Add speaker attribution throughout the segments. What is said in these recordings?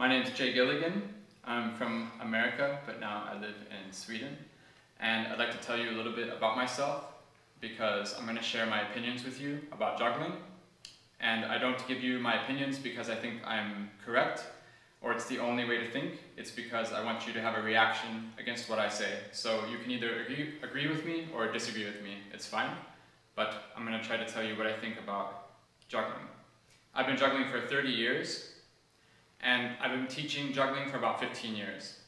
Speaker 1: My name's Jay Gilligan. I'm from America, but now I live in Sweden. And I'd like to tell you a little bit about myself because I'm going to share my opinions with you about juggling. And I don't give you my opinions because I think I'm correct or it's the only way to think. It's because I want you to have a reaction against what I say. So you can either agree with me or disagree with me. It's fine. But I'm going to try to tell you what I think about juggling. I've been juggling for 30 years. And I've been teaching juggling for about 15 years.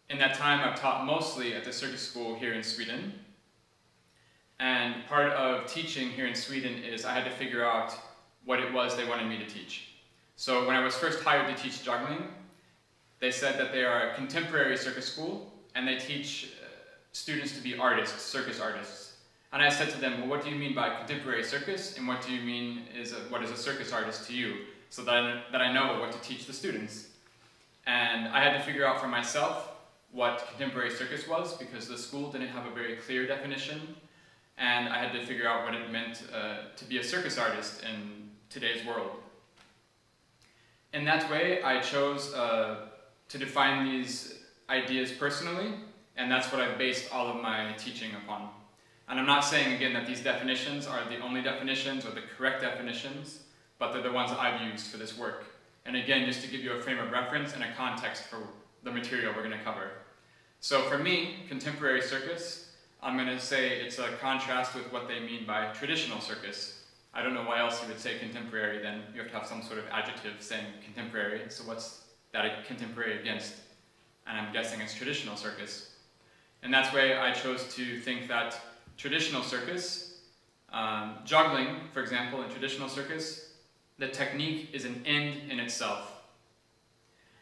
Speaker 1: In that time, I've taught mostly at the circus school here in Sweden. And part of teaching here in Sweden is I had to figure out what it was they wanted me to teach. So when I was first hired to teach juggling, they said that they are a contemporary circus school, and they teach students to be artists, circus artists. And I said to them, well, what do you mean by contemporary circus, and what do you mean what is a circus artist to you? So that I know what to teach the students. And I had to figure out for myself what contemporary circus was because the school didn't have a very clear definition, and I had to figure out what it meant to be a circus artist in today's world. In that way, I chose to define these ideas personally, and that's what I've based all of my teaching upon. And I'm not saying again that these definitions are the only definitions or the correct definitions, but they're the ones I've used for this work. And again, just to give you a frame of reference and a context for the material we're going to cover. So for me, contemporary circus, I'm going to say it's a contrast with what they mean by traditional circus. I don't know why else you would say contemporary, then you have to have some sort of adjective saying contemporary. So what's that contemporary against? And I'm guessing it's traditional circus. And that's why I chose to think that traditional circus, juggling, for example, in traditional circus, the technique is an end in itself.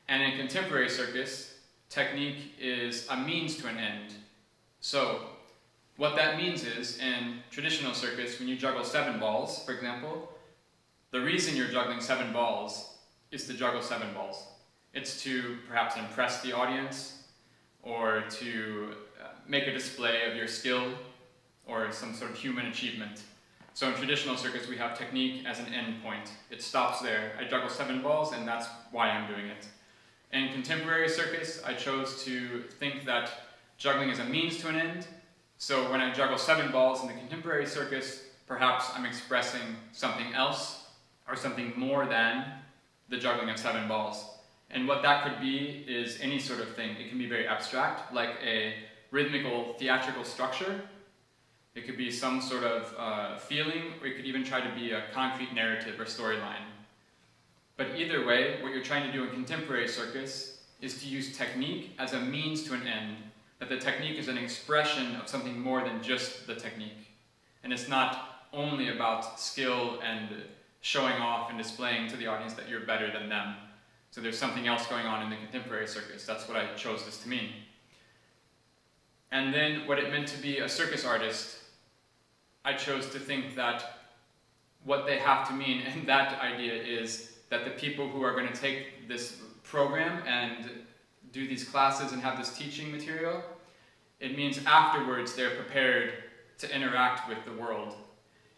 Speaker 1: And in contemporary circus, technique is a means to an end. So, what that means is, in traditional circus, when you juggle 7 balls, for example, the reason you're juggling 7 balls is to juggle 7 balls. It's to perhaps impress the audience, or to make a display of your skill, or some sort of human achievement. So in traditional circus, we have technique as an end point. It stops there. I juggle 7 balls, and that's why I'm doing it. In contemporary circus, I chose to think that juggling is a means to an end. So when I juggle 7 balls in the contemporary circus, perhaps I'm expressing something else, or something more than the juggling of 7 balls. And what that could be is any sort of thing. It can be very abstract, like a rhythmical theatrical structure. It could be some sort of feeling, or it could even try to be a concrete narrative or storyline. But either way, what you're trying to do in contemporary circus is to use technique as a means to an end, that the technique is an expression of something more than just the technique. And it's not only about skill and showing off and displaying to the audience that you're better than them. So there's something else going on in the contemporary circus. That's what I chose this to mean. And then what it meant to be a circus artist, I chose to think that what they have to mean, and that idea is that the people who are going to take this program and do these classes and have this teaching material, it means afterwards they're prepared to interact with the world.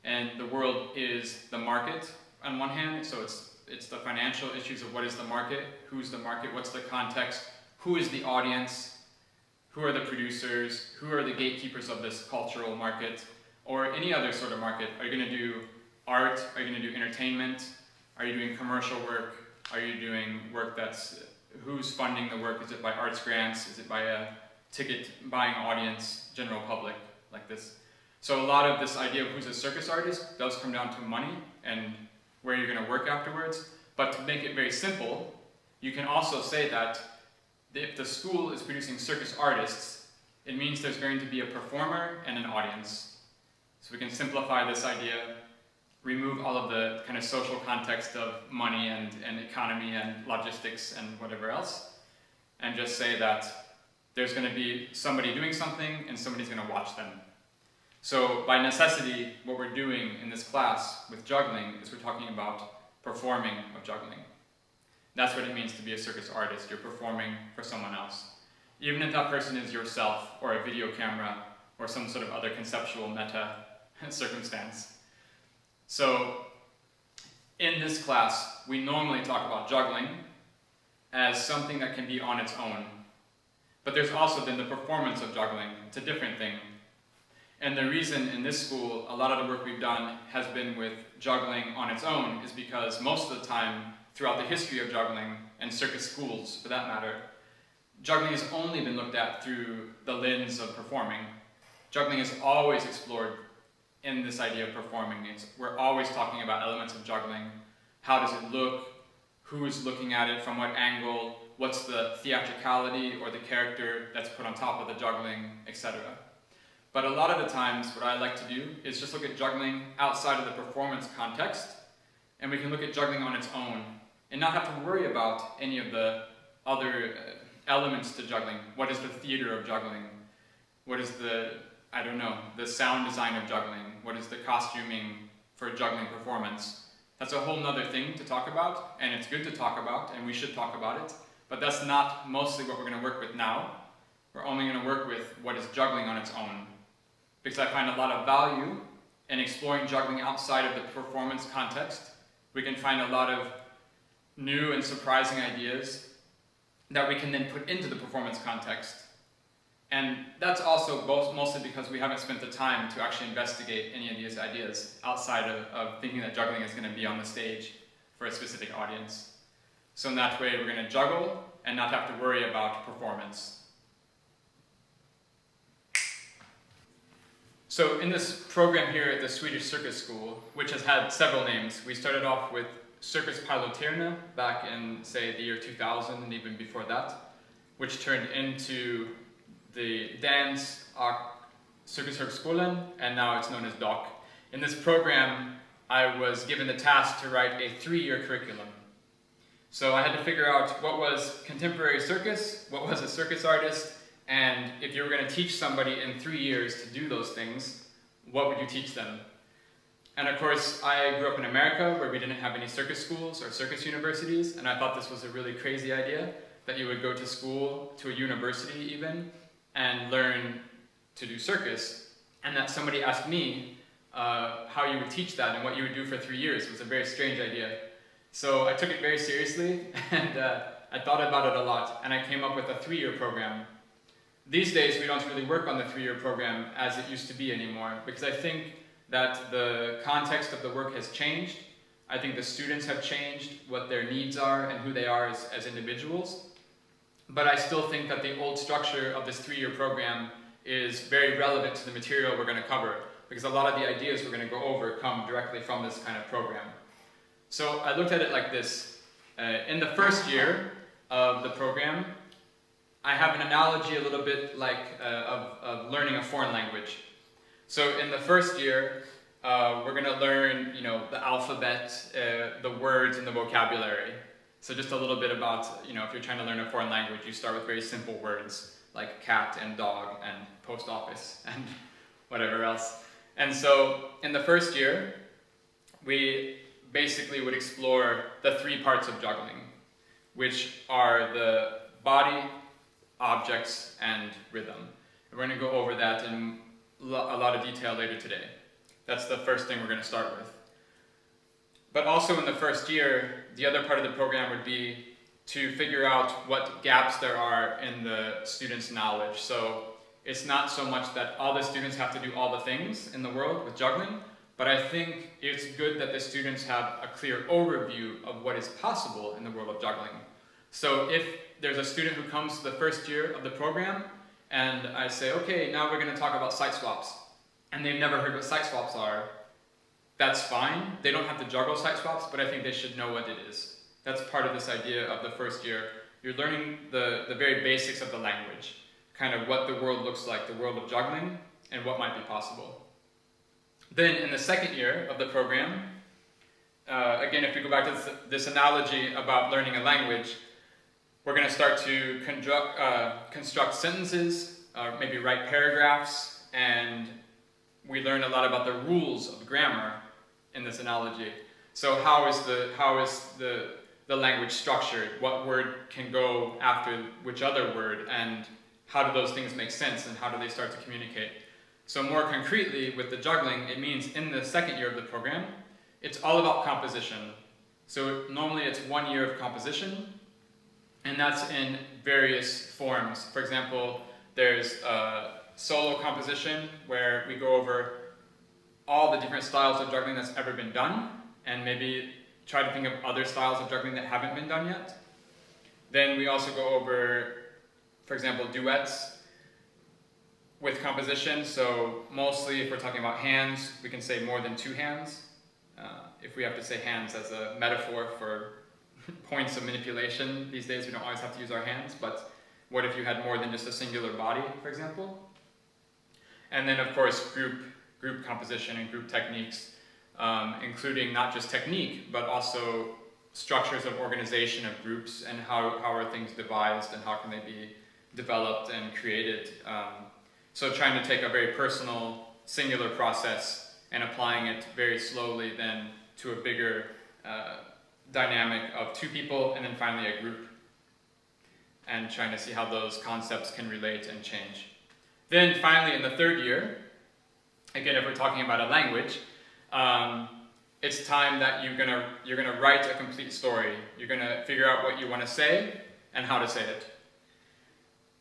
Speaker 1: And the world is the market on one hand, so it's the financial issues of what is the market, who's the market, what's the context, who is the audience, who are the producers, who are the gatekeepers of this cultural market, or any other sort of market. Are you going to do art? Are you going to do entertainment? Are you doing commercial work? Are you doing work who's funding the work? Is it by arts grants? Is it by a ticket buying audience, general public, like this? So a lot of this idea of who's a circus artist does come down to money and where you're going to work afterwards. But to make it very simple, you can also say that if the school is producing circus artists, it means there's going to be a performer and an audience. So we can simplify this idea, remove all of the kind of social context of money and economy and logistics and whatever else, and just say that there's going to be somebody doing something and somebody's going to watch them. So by necessity, what we're doing in this class with juggling is we're talking about performing of juggling. That's what it means to be a circus artist. You're performing for someone else. Even if that person is yourself, or a video camera, or some sort of other conceptual meta circumstance. So in this class, we normally talk about juggling, as something that can be on its own. But there's also then the performance of juggling. It's a different thing. And the reason in this school, a lot of the work we've done has been with juggling on its own is because most of the time, throughout the history of juggling, and circus schools for that matter, juggling has only been looked at through the lens of performing. Juggling is always explored in this idea of performing. We're always talking about elements of juggling. How does it look? Who is looking at it? From what angle? What's the theatricality or the character that's put on top of the juggling, etc. But a lot of the times, what I like to do is just look at juggling outside of the performance context, and we can look at juggling on its own, and not have to worry about any of the other elements to juggling. What is the theater of juggling? What is the sound design of juggling? What is the costuming for a juggling performance? That's a whole nother thing to talk about, and it's good to talk about, and we should talk about it, but that's not mostly what we're going to work with now. We're only going to work with what is juggling on its own, because I find a lot of value in exploring juggling outside of the performance context. We can find a lot of new and surprising ideas that we can then put into the performance context. And that's also mostly because we haven't spent the time to actually investigate any of these ideas outside of thinking that juggling is going to be on the stage for a specific audience. So in that way, we're going to juggle and not have to worry about performance. So in this program here at the Swedish Circus School, which has had several names, we started off with Circus Piloterna back in, say, the year 2000 and even before that, which turned into the Dance Circus Högskolan, and now it's known as DOC. In this program, I was given the task to write a 3-year curriculum. So I had to figure out what was contemporary circus, what was a circus artist, and if you were going to teach somebody in 3 years to do those things, what would you teach them? And of course, I grew up in America where we didn't have any circus schools or circus universities, and I thought this was a really crazy idea, that you would go to school, to a university even, and learn to do circus, and that somebody asked me how you would teach that and what you would do for 3 years. It was a very strange idea. So I took it very seriously, and I thought about it a lot, and I came up with a 3-year program. These days, we don't really work on the 3-year program as it used to be anymore, because I think that the context of the work has changed. I think the students have changed, what their needs are and who they are as individuals. But I still think that the old structure of this 3-year program is very relevant to the material we're going to cover, because a lot of the ideas we're going to go over come directly from this kind of program. So I looked at it like this. In the first year of the program, I have an analogy a little bit like of learning a foreign language. So in the first year, we're going to learn, the alphabet, the words, and the vocabulary. So just a little bit about, if you're trying to learn a foreign language, you start with very simple words like cat and dog and post office and whatever else. And so in the first year, we basically would explore the 3 parts of juggling, which are the body, objects, and rhythm. And we're going to go over that in a lot of detail later today. That's the first thing we're going to start with. But also in the first year, the other part of the program would be to figure out what gaps there are in the students' knowledge. So it's not so much that all the students have to do all the things in the world with juggling, but I think it's good that the students have a clear overview of what is possible in the world of juggling. So if there's a student who comes to the first year of the program, and I say, okay, now we're going to talk about side swaps, and they've never heard what side swaps are, that's fine. They don't have to juggle side swaps, but I think they should know what it is. That's part of this idea of the first year. You're learning the very basics of the language, kind of what the world looks like, the world of juggling, and what might be possible. Then in the second year of the program, again, if we go back to this analogy about learning a language, we're going to start to construct sentences, maybe write paragraphs, and we learn a lot about the rules of grammar in this analogy. So how is the language structured? What word can go after which other word? And how do those things make sense? And how do they start to communicate? So more concretely, with the juggling, it means in the second year of the program, it's all about composition. So normally it's 1 year of composition, And that's in various forms. For example, there's solo composition, where we go over all the different styles of juggling that's ever been done, and maybe try to think of other styles of juggling that haven't been done yet. Then we also go over, for example, duets with composition. So mostly if we're talking about hands, we can say more than 2 hands. If we have to say hands as a metaphor for points of manipulation, these days we don't always have to use our hands, but what if you had more than just a singular body, for example? And then of course group composition and group techniques, including not just technique, but also structures of organization of groups, and how are things devised and how can they be developed and created. So trying to take a very personal, singular process and applying it very slowly then to a bigger dynamic of 2 people and then finally a group, and trying to see how those concepts can relate and change. Then finally in the 3rd year, again if we're talking about a language, it's time that you're gonna write a complete story. You're gonna figure out what you want to say and how to say it.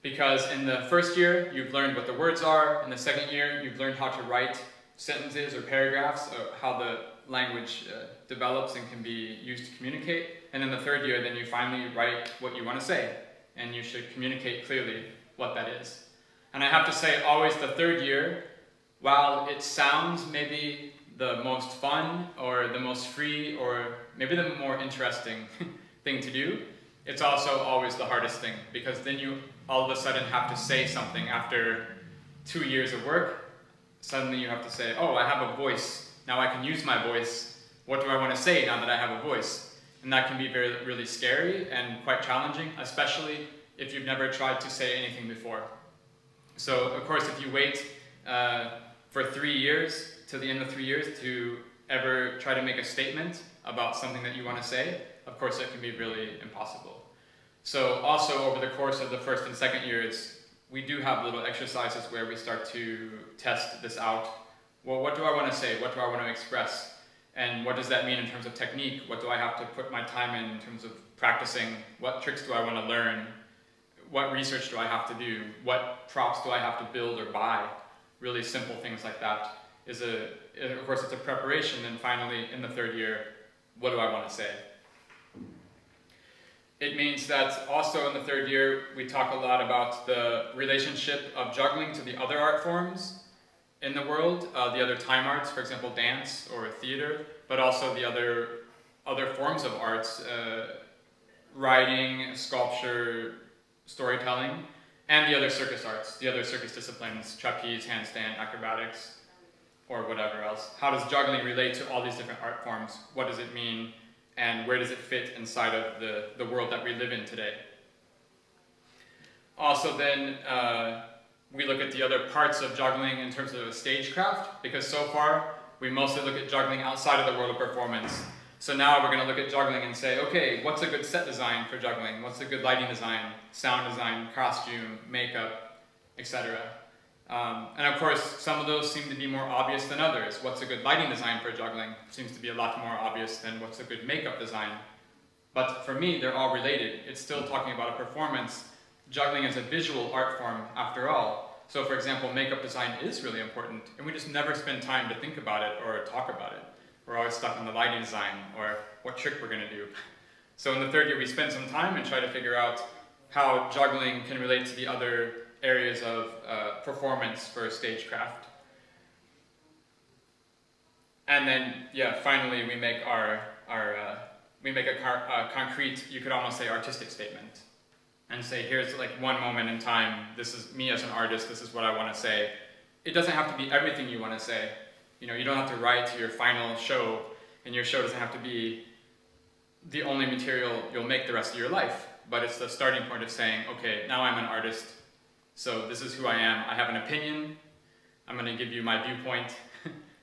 Speaker 1: Because in the 1st year, you've learned what the words are. In the 2nd year, you've learned how to write sentences or paragraphs, how the language develops and can be used to communicate. And in the 3rd year, then you finally write what you want to say. And you should communicate clearly what that is. And I have to say, always the 3rd year, while it sounds maybe the most fun or the most free or maybe the more interesting thing to do, it's also always the hardest thing, because then you all of a sudden have to say something after 2 years of work. Suddenly you have to say, oh, I have a voice. Now I can use my voice. What do I want to say now that I have a voice? And that can be really scary and quite challenging, especially if you've never tried to say anything before. So of course, if you wait for 3 years, till the end of 3 years, to ever try to make a statement about something that you want to say, of course it can be really impossible. So also over the course of the 1st and 2nd years, we do have little exercises where we start to test this out. Well, what do I want to say? What do I want to express? And what does that mean in terms of technique? What do I have to put my time in terms of practicing? What tricks do I want to learn? What research do I have to do? What props do I have to build or buy? Really simple things like that. Of course, it's a preparation, and finally, in the 3rd year, what do I want to say? It means that also in the 3rd year, we talk a lot about the relationship of juggling to the other art forms in the world, the other time arts, for example, dance or theater, but also the other forms of arts, writing, sculpture, storytelling, and the other circus arts, the other circus disciplines, trapeze, handstand, acrobatics, or whatever else. How does juggling relate to all these different art forms? What does it mean? And where does it fit inside of the world that we live in today? Also then, we look at the other parts of juggling in terms of stagecraft, because so far, we mostly look at juggling outside of the world of performance. So now we're going to look at juggling and say, okay, what's a good set design for juggling? What's a good lighting design, sound design, costume, makeup, etc.? And of course, some of those seem to be more obvious than others. What's a good lighting design for juggling seems to be a lot more obvious than what's a good makeup design. But for me, they're all related. It's still talking about a performance. Juggling is a visual art form after all. So for example, makeup design is really important, and we just never spend time to think about it or talk about it. We're always stuck on the lighting design or what trick we're going to do. So in the 3rd year, we spend some time and try to figure out how juggling can relate to the other areas of performance for stagecraft. And then, yeah, finally we make a concrete, you could almost say artistic statement. And say, here's like one moment in time, this is me as an artist, this is what I want to say. It doesn't have to be everything you want to say. You know, you don't have to write your final show, and your show doesn't have to be the only material you'll make the rest of your life. But it's the starting point of saying, okay, now I'm an artist, so this is who I am. I have an opinion, I'm going to give you my viewpoint.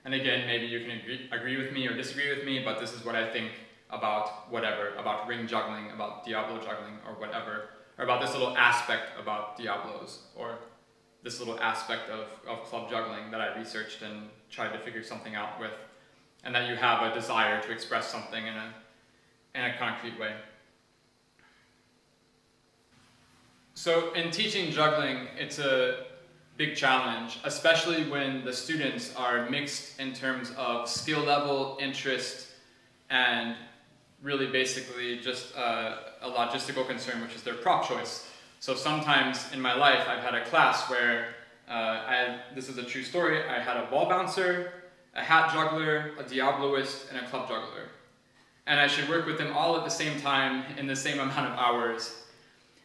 Speaker 1: And again, maybe you can agree with me or disagree with me, but this is what I think about whatever, about ring juggling, about Diablo juggling, or whatever. Or about this little aspect about Diablos, or this little aspect of club juggling that I researched and tried to figure something out with, and that you have a desire to express something in a concrete way. So in teaching juggling, it's a big challenge, especially when the students are mixed in terms of skill level, interest, and really basically just a logistical concern, which is their prop choice. So sometimes in my life, I've had a class where this is a true story, I had a ball bouncer, a hat juggler, a diabloist, and a club juggler. And I should work with them all at the same time in the same amount of hours.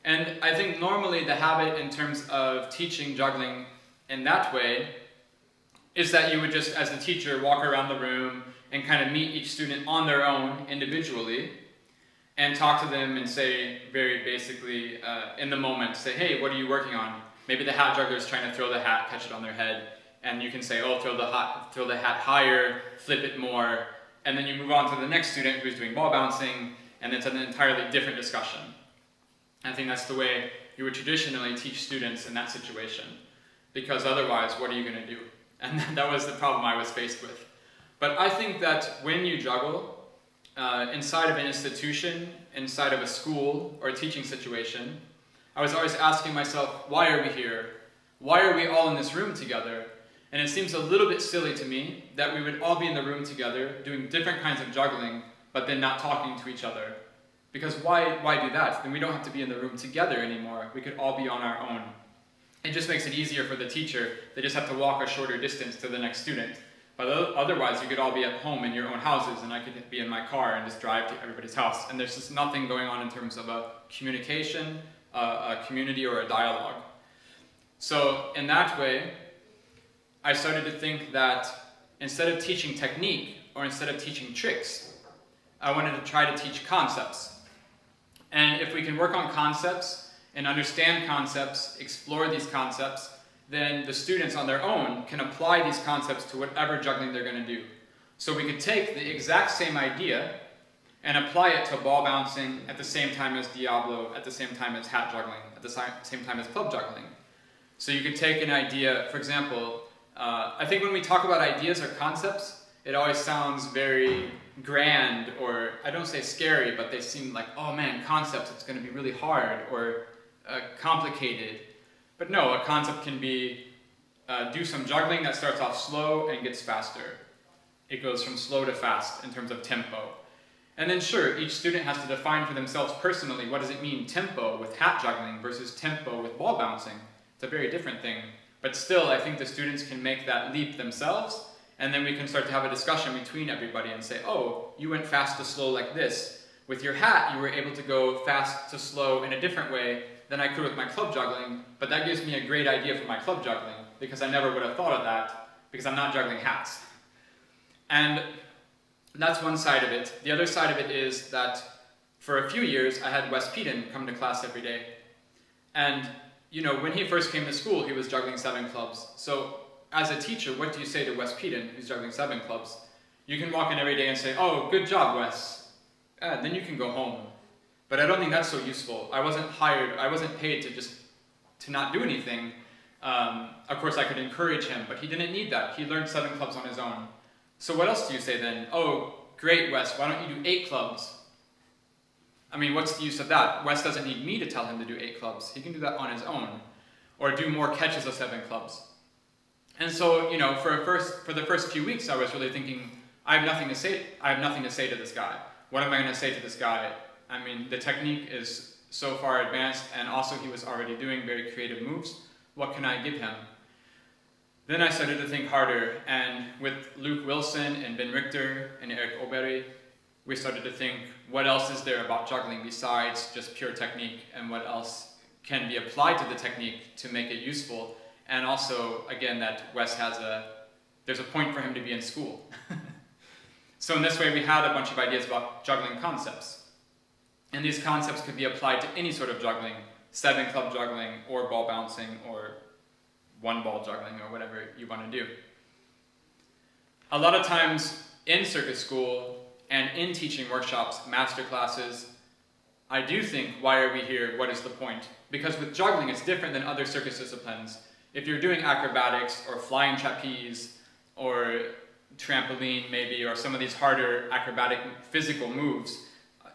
Speaker 1: And I think normally the habit in terms of teaching juggling in that way is that you would just, as the teacher, walk around the room and kind of meet each student on their own individually and talk to them and say very basically in the moment, say, hey, what are you working on? Maybe the hat juggler is trying to throw the hat, catch it on their head, and you can say, oh, throw the hat higher, flip it more, and then you move on to the next student who's doing ball bouncing, and it's an entirely different discussion. I think that's the way you would traditionally teach students in that situation, because otherwise, what are you going to do? And that was the problem I was faced with. But I think that when you juggle, inside of an institution, inside of a school, or a teaching situation, I was always asking myself, why are we here? Why are we all in this room together? And it seems a little bit silly to me that we would all be in the room together, doing different kinds of juggling, but then not talking to each other. Because why do that? Then we don't have to be in the room together anymore. We could all be on our own. It just makes it easier for the teacher. They just have to walk a shorter distance to the next student. But otherwise, you could all be at home in your own houses, and I could be in my car and just drive to everybody's house. And there's just nothing going on in terms of a communication, a community, or a dialogue. So in that way, I started to think that instead of teaching technique, or instead of teaching tricks, I wanted to try to teach concepts. And if we can work on concepts and understand concepts, explore these concepts, then the students on their own can apply these concepts to whatever juggling they're going to do. So we could take the exact same idea and apply it to ball bouncing at the same time as Diablo, at the same time as hat juggling, at the same time as club juggling. So you could take an idea, for example, I think when we talk about ideas or concepts, it always sounds very grand, or I don't say scary, but they seem like, oh man, concepts, it's going to be really hard or complicated. But no, a concept can be do some juggling that starts off slow and gets faster. It goes from slow to fast in terms of tempo. And then sure, each student has to define for themselves personally, what does it mean tempo with hat juggling versus tempo with ball bouncing? It's a very different thing. But still, I think the students can make that leap themselves, and then we can start to have a discussion between everybody and say, oh, you went fast to slow like this. With your hat, you were able to go fast to slow in a different way than I could with my club juggling, but that gives me a great idea for my club juggling, because I never would have thought of that, because I'm not juggling hats. And that's one side of it. The other side of it is that for a few years, I had Wes Peden come to class every day. And you know, when he first came to school, he was juggling 7 clubs. So as a teacher, what do you say to Wes Peden, who's juggling 7 clubs? You can walk in every day and say, oh, good job, Wes. Then you can go home. But I don't think that's so useful. I wasn't hired, I wasn't paid to not do anything. Of course, I could encourage him, but he didn't need that. He learned 7 clubs on his own. So what else do you say then? Oh, great, Wes, why don't you do 8 clubs? I mean, what's the use of that? Wes doesn't need me to tell him to do 8 clubs. He can do that on his own. Or do more catches of 7 clubs. And so, you know, for the first few weeks, I was really thinking, I have nothing to say to this guy. What am I going to say to this guy? I mean, the technique is so far advanced, and also he was already doing very creative moves. What can I give him? Then I started to think harder, and with Luke Wilson and Ben Richter and Eric Oberry, we started to think, what else is there about juggling besides just pure technique, and what else can be applied to the technique to make it useful? And also, again, that Wes there's a point for him to be in school. So in this way, we had a bunch of ideas about juggling concepts. And these concepts could be applied to any sort of juggling, 7 club juggling, or ball bouncing, or 1 ball juggling, or whatever you want to do. A lot of times in circus school, and in teaching workshops, master classes, I do think, why are we here? What is the point? Because with juggling, it's different than other circus disciplines. If you're doing acrobatics, or flying trapeze, or trampoline maybe, or some of these harder acrobatic physical moves,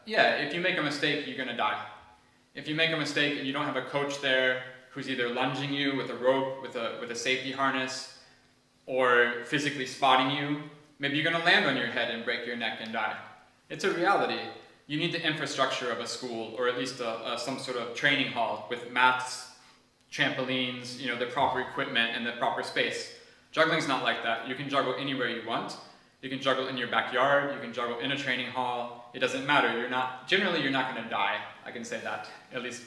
Speaker 1: yeah, if you make a mistake, you're going to die. If you make a mistake and you don't have a coach there who's either lunging you with a rope, with a safety harness, or physically spotting you, maybe you're going to land on your head and break your neck and die. It's a reality. You need the infrastructure of a school, or at least some sort of training hall with mats, trampolines, the proper equipment and the proper space. Juggling's not like that. You can juggle anywhere you want. You can juggle in your backyard, you can juggle in a training hall. It doesn't matter. Generally you're not going to die. I can say that, at least.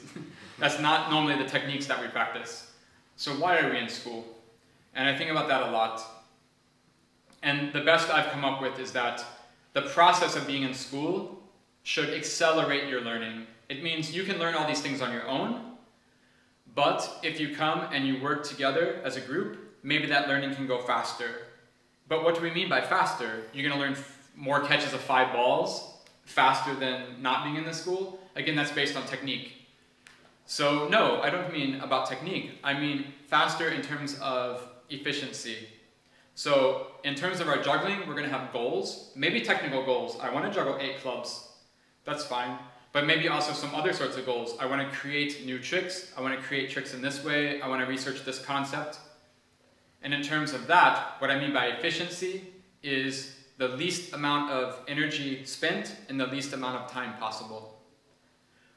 Speaker 1: That's not normally the techniques that we practice. So why are we in school? And I think about that a lot. And the best I've come up with is that the process of being in school should accelerate your learning. It means you can learn all these things on your own, but if you come and you work together as a group, maybe that learning can go faster. But what do we mean by faster? You're going to learn more catches of 5 balls faster than not being in the school? Again, that's based on technique. So no, I don't mean about technique. I mean faster in terms of efficiency. So in terms of our juggling, we're going to have goals, maybe technical goals. I want to juggle 8 clubs. That's fine. But maybe also some other sorts of goals. I want to create new tricks. I want to create tricks in this way. I want to research this concept. And in terms of that, what I mean by efficiency is the least amount of energy spent in the least amount of time possible.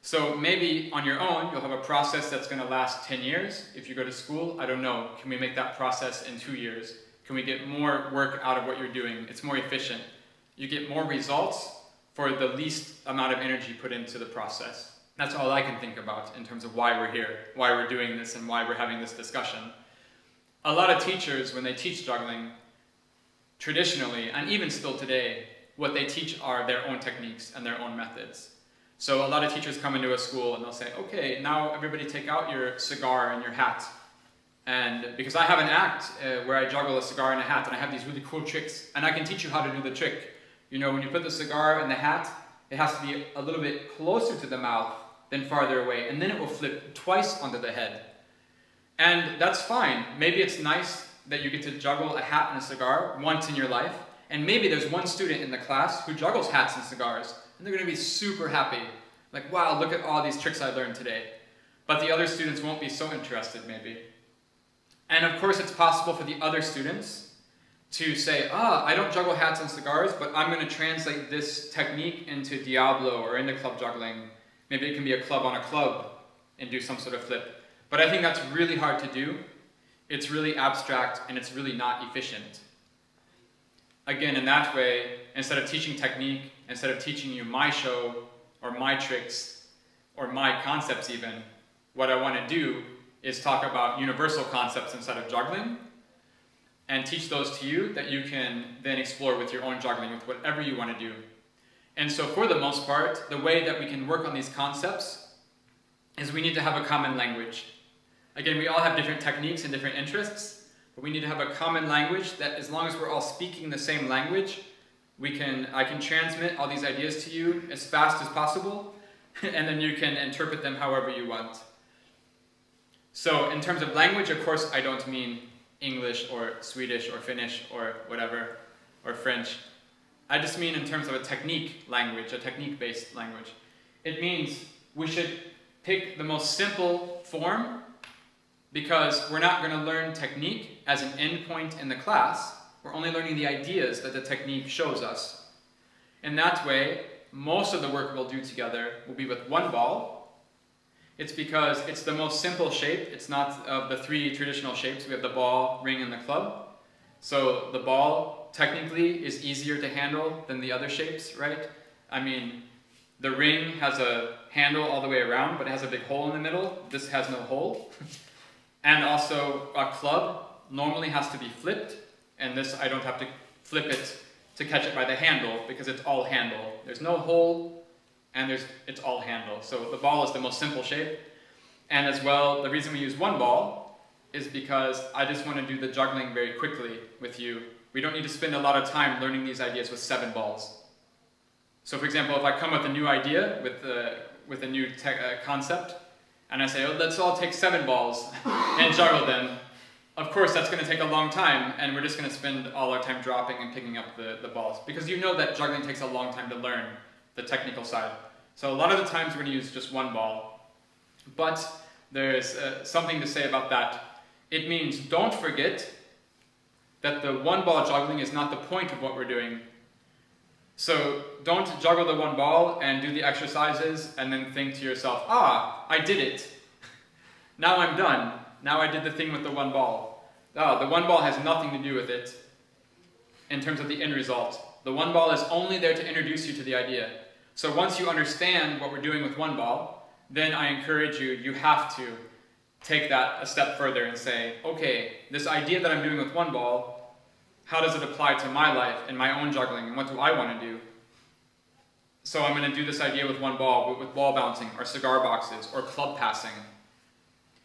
Speaker 1: So maybe on your own, you'll have a process that's going to last 10 years. If you go to school, I don't know, can we make that process in 2 years? Can we get more work out of what you're doing? It's more efficient. You get more results for the least amount of energy put into the process. That's all I can think about in terms of why we're here, why we're doing this, and why we're having this discussion. A lot of teachers, when they teach juggling, traditionally, and even still today, what they teach are their own techniques and their own methods. So a lot of teachers come into a school and they'll say, okay, now everybody take out your cigar and your hat. And because I have an act where I juggle a cigar and a hat, and I have these really cool tricks, and I can teach you how to do the trick. When you put the cigar in the hat, it has to be a little bit closer to the mouth than farther away, and then it will flip twice onto the head. And that's fine. Maybe it's nice that you get to juggle a hat and a cigar once in your life, and maybe there's one student in the class who juggles hats and cigars, and they're going to be super happy. Like, wow, look at all these tricks I learned today. But the other students won't be so interested, maybe. And of course, it's possible for the other students to say, I don't juggle hats and cigars, but I'm going to translate this technique into Diablo or into club juggling. Maybe it can be a club on a club and do some sort of flip. But I think that's really hard to do. It's really abstract and it's really not efficient. Again, in that way, instead of teaching technique, instead of teaching you my show or my tricks or my concepts even, what I want to do is talk about universal concepts instead of juggling and teach those to you that you can then explore with your own juggling, with whatever you want to do. And so for the most part, the way that we can work on these concepts is we need to have a common language. Again, we all have different techniques and different interests, but we need to have a common language that as long as we're all speaking the same language, I can transmit all these ideas to you as fast as possible, and then you can interpret them however you want. So in terms of language, of course, I don't mean English or Swedish or Finnish or whatever, or French. I just mean in terms of a technique language, a technique-based language. It means we should pick the most simple form, because we're not going to learn technique as an endpoint in the class. We're only learning the ideas that the technique shows us. In that way, most of the work we'll do together will be with one ball. It's because it's the most simple shape. It's not of the 3 traditional shapes. We have the ball, ring, and the club. So the ball technically is easier to handle than the other shapes, right? I mean, the ring has a handle all the way around, but it has a big hole in the middle. This has no hole. And also, a club normally has to be flipped, and this I don't have to flip it to catch it by the handle, because it's all handle. There's no hole, and it's all handle. So the ball is the most simple shape. And as well, the reason we use one ball is because I just want to do the juggling very quickly with you. We don't need to spend a lot of time learning these ideas with 7 balls. So for example, if I come with a new idea, with a new concept, and I say, let's all take 7 balls and juggle them. Of course, that's going to take a long time, and we're just going to spend all our time dropping and picking up the balls. Because you know that juggling takes a long time to learn the technical side. So a lot of the times we're going to use just one ball. But there's something to say about that. It means don't forget that the one ball juggling is not the point of what we're doing. So don't juggle the one ball and do the exercises and then think to yourself, ah, I did it. Now I'm done. Now I did the thing with the one ball. The one ball has nothing to do with it in terms of the end result. The one ball is only there to introduce you to the idea. So once you understand what we're doing with one ball, then I encourage you, you have to take that a step further and say, okay, this idea that I'm doing with one ball, how does it apply to my life and my own juggling, and what do I want to do? So I'm going to do this idea with one ball, with ball bouncing, or cigar boxes, or club passing.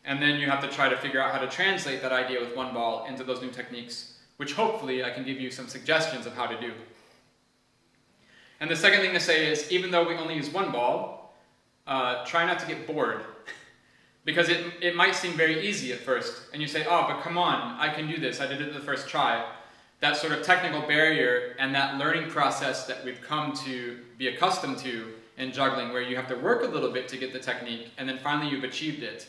Speaker 1: And then you have to try to figure out how to translate that idea with one ball into those new techniques, which hopefully I can give you some suggestions of how to do. And the second thing to say is, even though we only use one ball, try not to get bored. Because it might seem very easy at first, and you say, oh, but come on, I can do this, I did it the first try. That sort of technical barrier and that learning process that we've come to be accustomed to in juggling, where you have to work a little bit to get the technique, and then finally you've achieved it.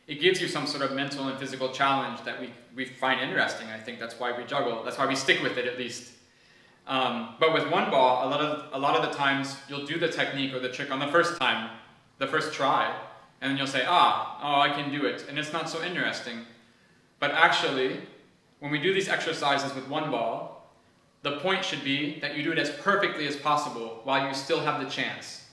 Speaker 1: It gives you some sort of mental and physical challenge that we find interesting. I think that's why we juggle, that's why we stick with it at least. But with one ball, a lot of the times you'll do the technique or the trick on the first time, the first try, and then you'll say, oh, I can do it, and it's not so interesting. But actually, when we do these exercises with one ball, the point should be that you do it as perfectly as possible while you still have the chance.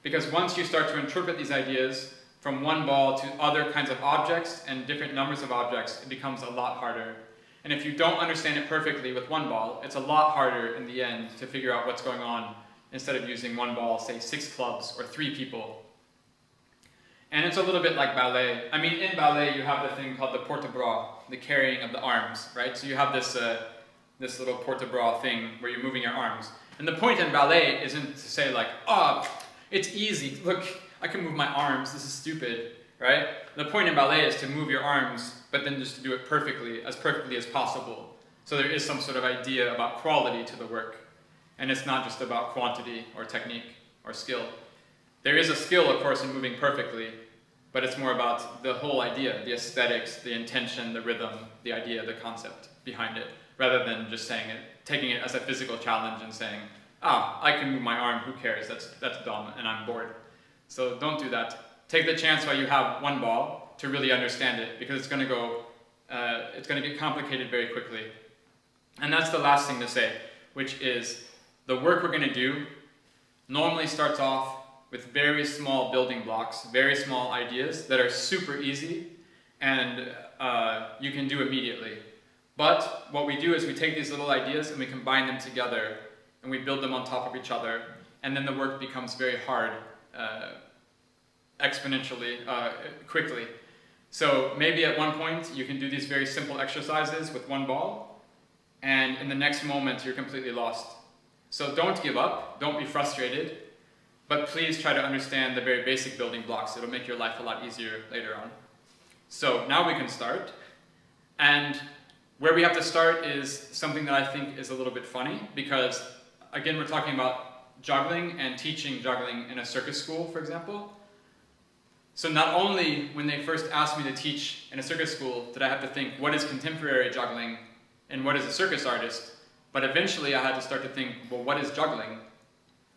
Speaker 1: Because once you start to interpret these ideas from one ball to other kinds of objects and different numbers of objects, it becomes a lot harder. And if you don't understand it perfectly with one ball, it's a lot harder in the end to figure out what's going on instead of using one ball, say 6 clubs or 3 people. And it's a little bit like ballet. I mean, in ballet you have the thing called the porte-bras, the carrying of the arms, right? So you have this little porte-bras thing where you're moving your arms. And the point in ballet isn't to say like, oh, it's easy, look, I can move my arms, this is stupid, right? The point in ballet is to move your arms, but then just to do it perfectly as possible. So there is some sort of idea about quality to the work. And it's not just about quantity or technique or skill. There is a skill, of course, in moving perfectly, but it's more about the whole idea, the aesthetics, the intention, the rhythm, the idea, the concept behind it, rather than just saying it, taking it as a physical challenge and saying, I can move my arm, who cares, that's dumb, and I'm bored. So don't do that. Take the chance while you have one ball to really understand it, because it's going to get complicated very quickly. And that's the last thing to say, which is the work we're going to do normally starts off with very small building blocks, very small ideas that are super easy and you can do immediately. But what we do is we take these little ideas and we combine them together and we build them on top of each other, and then the work becomes very hard exponentially, quickly. So maybe at one point you can do these very simple exercises with one ball, and in the next moment you're completely lost. So don't give up, don't be frustrated, but please try to understand the very basic building blocks. It'll make your life a lot easier later on. So now we can start, and where we have to start is something that I think is a little bit funny, because again we're talking about juggling and teaching juggling in a circus school, for example. So not only when they first asked me to teach in a circus school did I have to think, what is contemporary juggling and what is a circus artist, but eventually I had to start to think, well, what is juggling?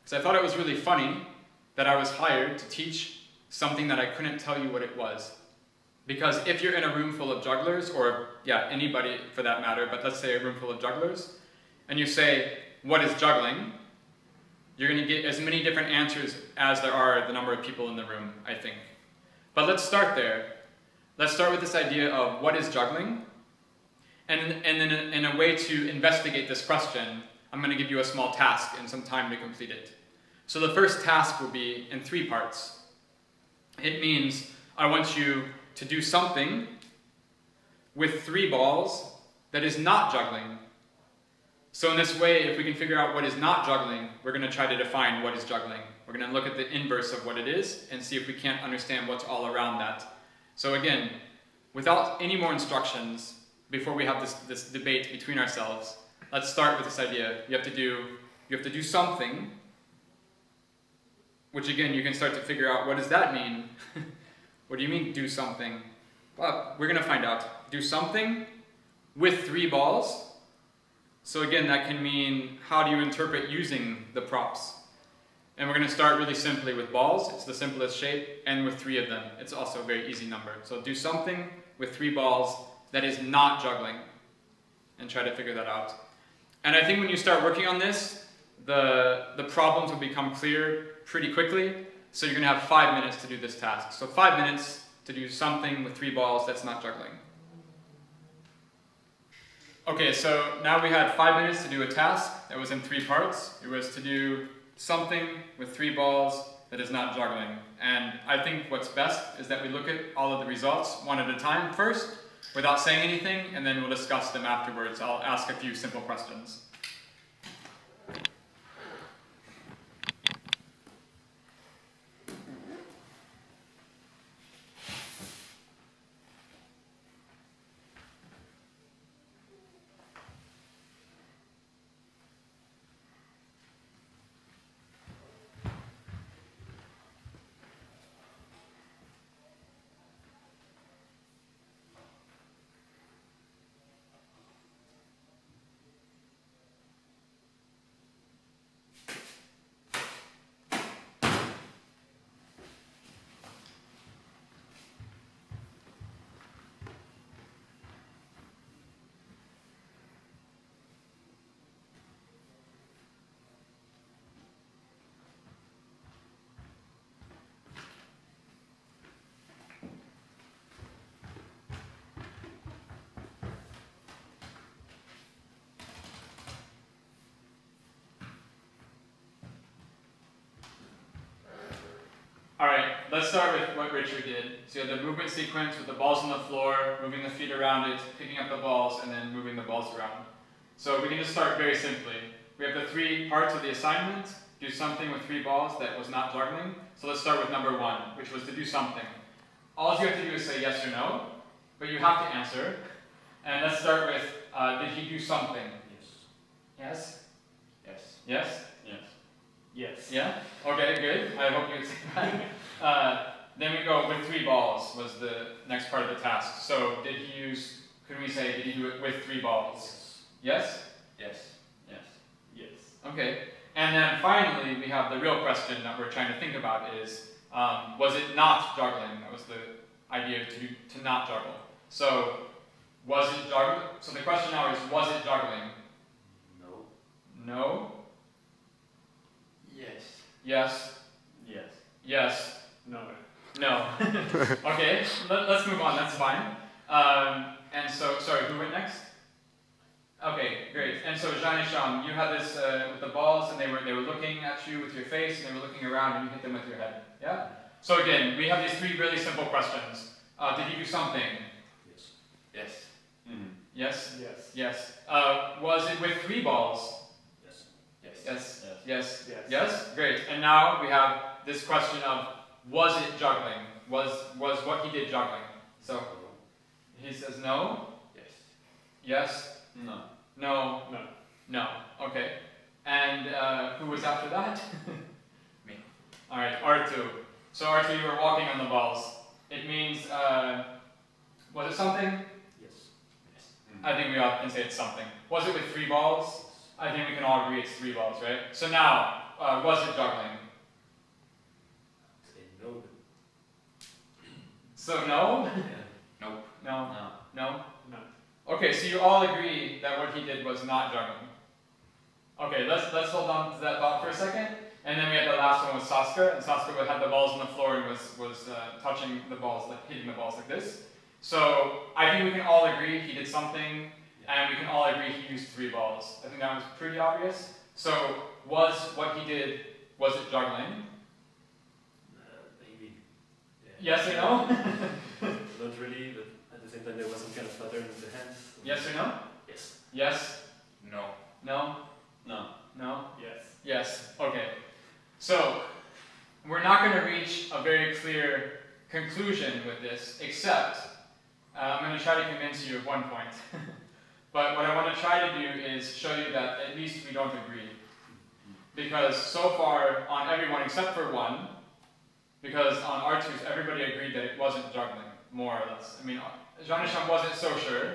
Speaker 1: So I thought it was really funny that I was hired to teach something that I couldn't tell you what it was. Because if you're in a room full of jugglers, or anybody for that matter, but let's say a room full of jugglers, and you say, what is juggling? You're going to get as many different answers as there are the number of people in the room, I think. But let's start there. Let's start with this idea of what is juggling, and then in a way to investigate this question, I'm going to give you a small task and some time to complete it. So the first task will be in 3 parts. It means I want you to do something with 3 balls that is not juggling. So in this way, if we can figure out what is not juggling, we're going to try to define what is juggling. We're going to look at the inverse of what it is and see if we can't understand what's all around that. So again, without any more instructions, before we have this debate between ourselves, let's start with this idea. You have to do something, which again, you can start to figure out, what does that mean? What do you mean, do something? Well, we're going to find out. Do something with 3 balls. So again, that can mean, how do you interpret using the props? And we're going to start really simply with balls. It's the simplest shape, and with 3 of them. It's also a very easy number. So do something with 3 balls that is not juggling, and try to figure that out. And I think when you start working on this, the problems will become clear pretty quickly. So you're going to have 5 minutes to do this task. So 5 minutes to do something with 3 balls that's not juggling. Okay, so now we had 5 minutes to do a task that was in 3 parts. It was to do something with 3 balls that is not juggling. And I think what's best is that we look at all of the results one at a time first, without saying anything, and then we'll discuss them afterwards. I'll ask a few simple questions. Alright, let's start with what Richard did. So you have the movement sequence with the balls on the floor, moving the feet around it, picking up the balls, and then moving the balls around. So we can just start very simply. We have the 3 parts of the assignment. Do something with 3 balls that was not juggling. So let's start with number 1, which was to do something. All you have to do is say yes or no, but you have to answer. And let's start with, did he do something? Yes. Yes?
Speaker 2: Yes.
Speaker 1: Yes?
Speaker 2: Yes.
Speaker 3: Yes.
Speaker 1: Yeah? Okay, good. I hope you would say that. Then we go with 3 balls was the next part of the task. So did he use, could we say, did he do it with 3 balls? Yes?
Speaker 2: Yes. Yes.
Speaker 3: Yes.
Speaker 1: Okay. And then finally, we have the real question that we're trying to think about is, was it not juggling? That was the idea to not juggle. So, was it juggling? So the question now is, was it juggling?
Speaker 2: No.
Speaker 1: No?
Speaker 2: Yes.
Speaker 1: Yes?
Speaker 3: Yes.
Speaker 1: Yes?
Speaker 3: No.
Speaker 1: No. Okay, let's move on, that's fine. And so, sorry, who went next? Okay, great. And so Jean and Sham, you had this with the balls, and they were looking at you with your face, and they were looking around, and you hit them with your head. Yeah? So again, we have these 3 really simple questions. Did you do something?
Speaker 2: Yes. Yes. Mm-hmm.
Speaker 1: Yes?
Speaker 3: Yes.
Speaker 1: Yes. Was it with 3 balls?
Speaker 2: Yes. Yes.
Speaker 1: Yes.
Speaker 2: Yes.
Speaker 1: Yes.
Speaker 3: Yes.
Speaker 1: Yes? Great. And now we have this question of, was it juggling? Was what he did juggling? So he says no.
Speaker 2: Yes.
Speaker 1: Yes.
Speaker 2: No.
Speaker 1: No.
Speaker 3: No.
Speaker 1: No. Okay. And who was after that?
Speaker 2: Me.
Speaker 1: All right, R2. So R2, you were walking on the balls. It means, was it something?
Speaker 2: Yes. Yes.
Speaker 1: I think we all can say it's something. Was it with 3 balls? I think we can all agree it's 3 balls, right? So now, was it juggling?
Speaker 2: Say no.
Speaker 1: So no?
Speaker 2: Yeah. Nope.
Speaker 1: No?
Speaker 2: No.
Speaker 1: No?
Speaker 3: No.
Speaker 1: Okay, so you all agree that what he did was not juggling. Okay, let's hold on to that thought for a second. And then we had the last one with Saska, and Saska had the balls on the floor and was touching the balls, like hitting the balls like this. So I think we can all agree he did something, and we can all agree he used 3 balls. I think that was pretty obvious. So was what he did, was it juggling?
Speaker 2: Maybe. Yeah.
Speaker 1: Yes or no?
Speaker 2: Not really, but at the same time there was some kind of pattern in the hands. So
Speaker 1: Yes or no?
Speaker 2: Yes.
Speaker 1: Yes?
Speaker 2: No.
Speaker 1: No?
Speaker 2: No.
Speaker 1: No?
Speaker 3: Yes.
Speaker 1: Yes. Okay. So we're not going to reach a very clear conclusion with this, except I'm going to try to convince you of one point. But what I want to try to do is show you that at least we don't agree. Because so far, on everyone except for one, because on R2s everybody agreed that it wasn't juggling, more or less. I mean, Jean-Michel wasn't so sure,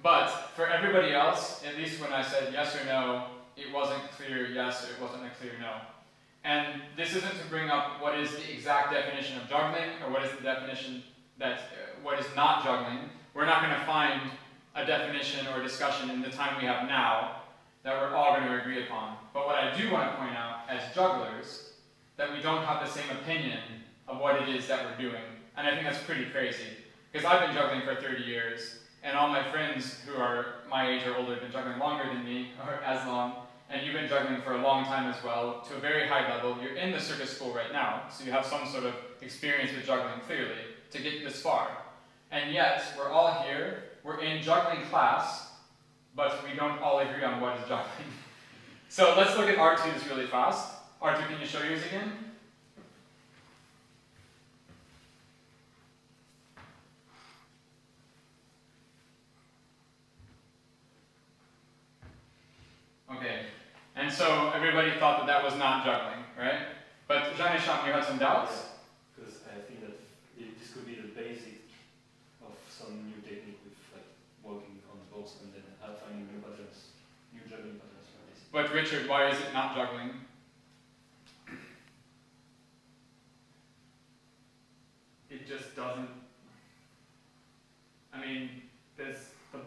Speaker 1: but for everybody else, at least when I said yes or no, it wasn't clear yes or it wasn't a clear no. And this isn't to bring up what is the exact definition of juggling or what is the definition that what is not juggling. We're not going to find a definition or a discussion in the time we have now that we're all going to agree upon. But what I do want to point out as jugglers, that we don't have the same opinion of what it is that we're doing. And I think that's pretty crazy. Because I've been juggling for 30 years, and all my friends who are my age or older have been juggling longer than me, or as long, and you've been juggling for a long time as well, to a very high level. You're in the circus school right now, so you have some sort of experience with juggling clearly to get this far. And yet, we're all here, we're in juggling class, but we don't all agree on what is juggling. So let's look at R2s really fast. R2, can you show yours again? Okay, and so everybody thought that that was not juggling, right? But Jean-Michel, you had some doubts?
Speaker 2: Because I think that this could be the basic of some new technique with like walking on the balls and then finding new patterns, new juggling patterns for this.
Speaker 1: But Richard, why is it not juggling?
Speaker 3: It just doesn't. I mean, the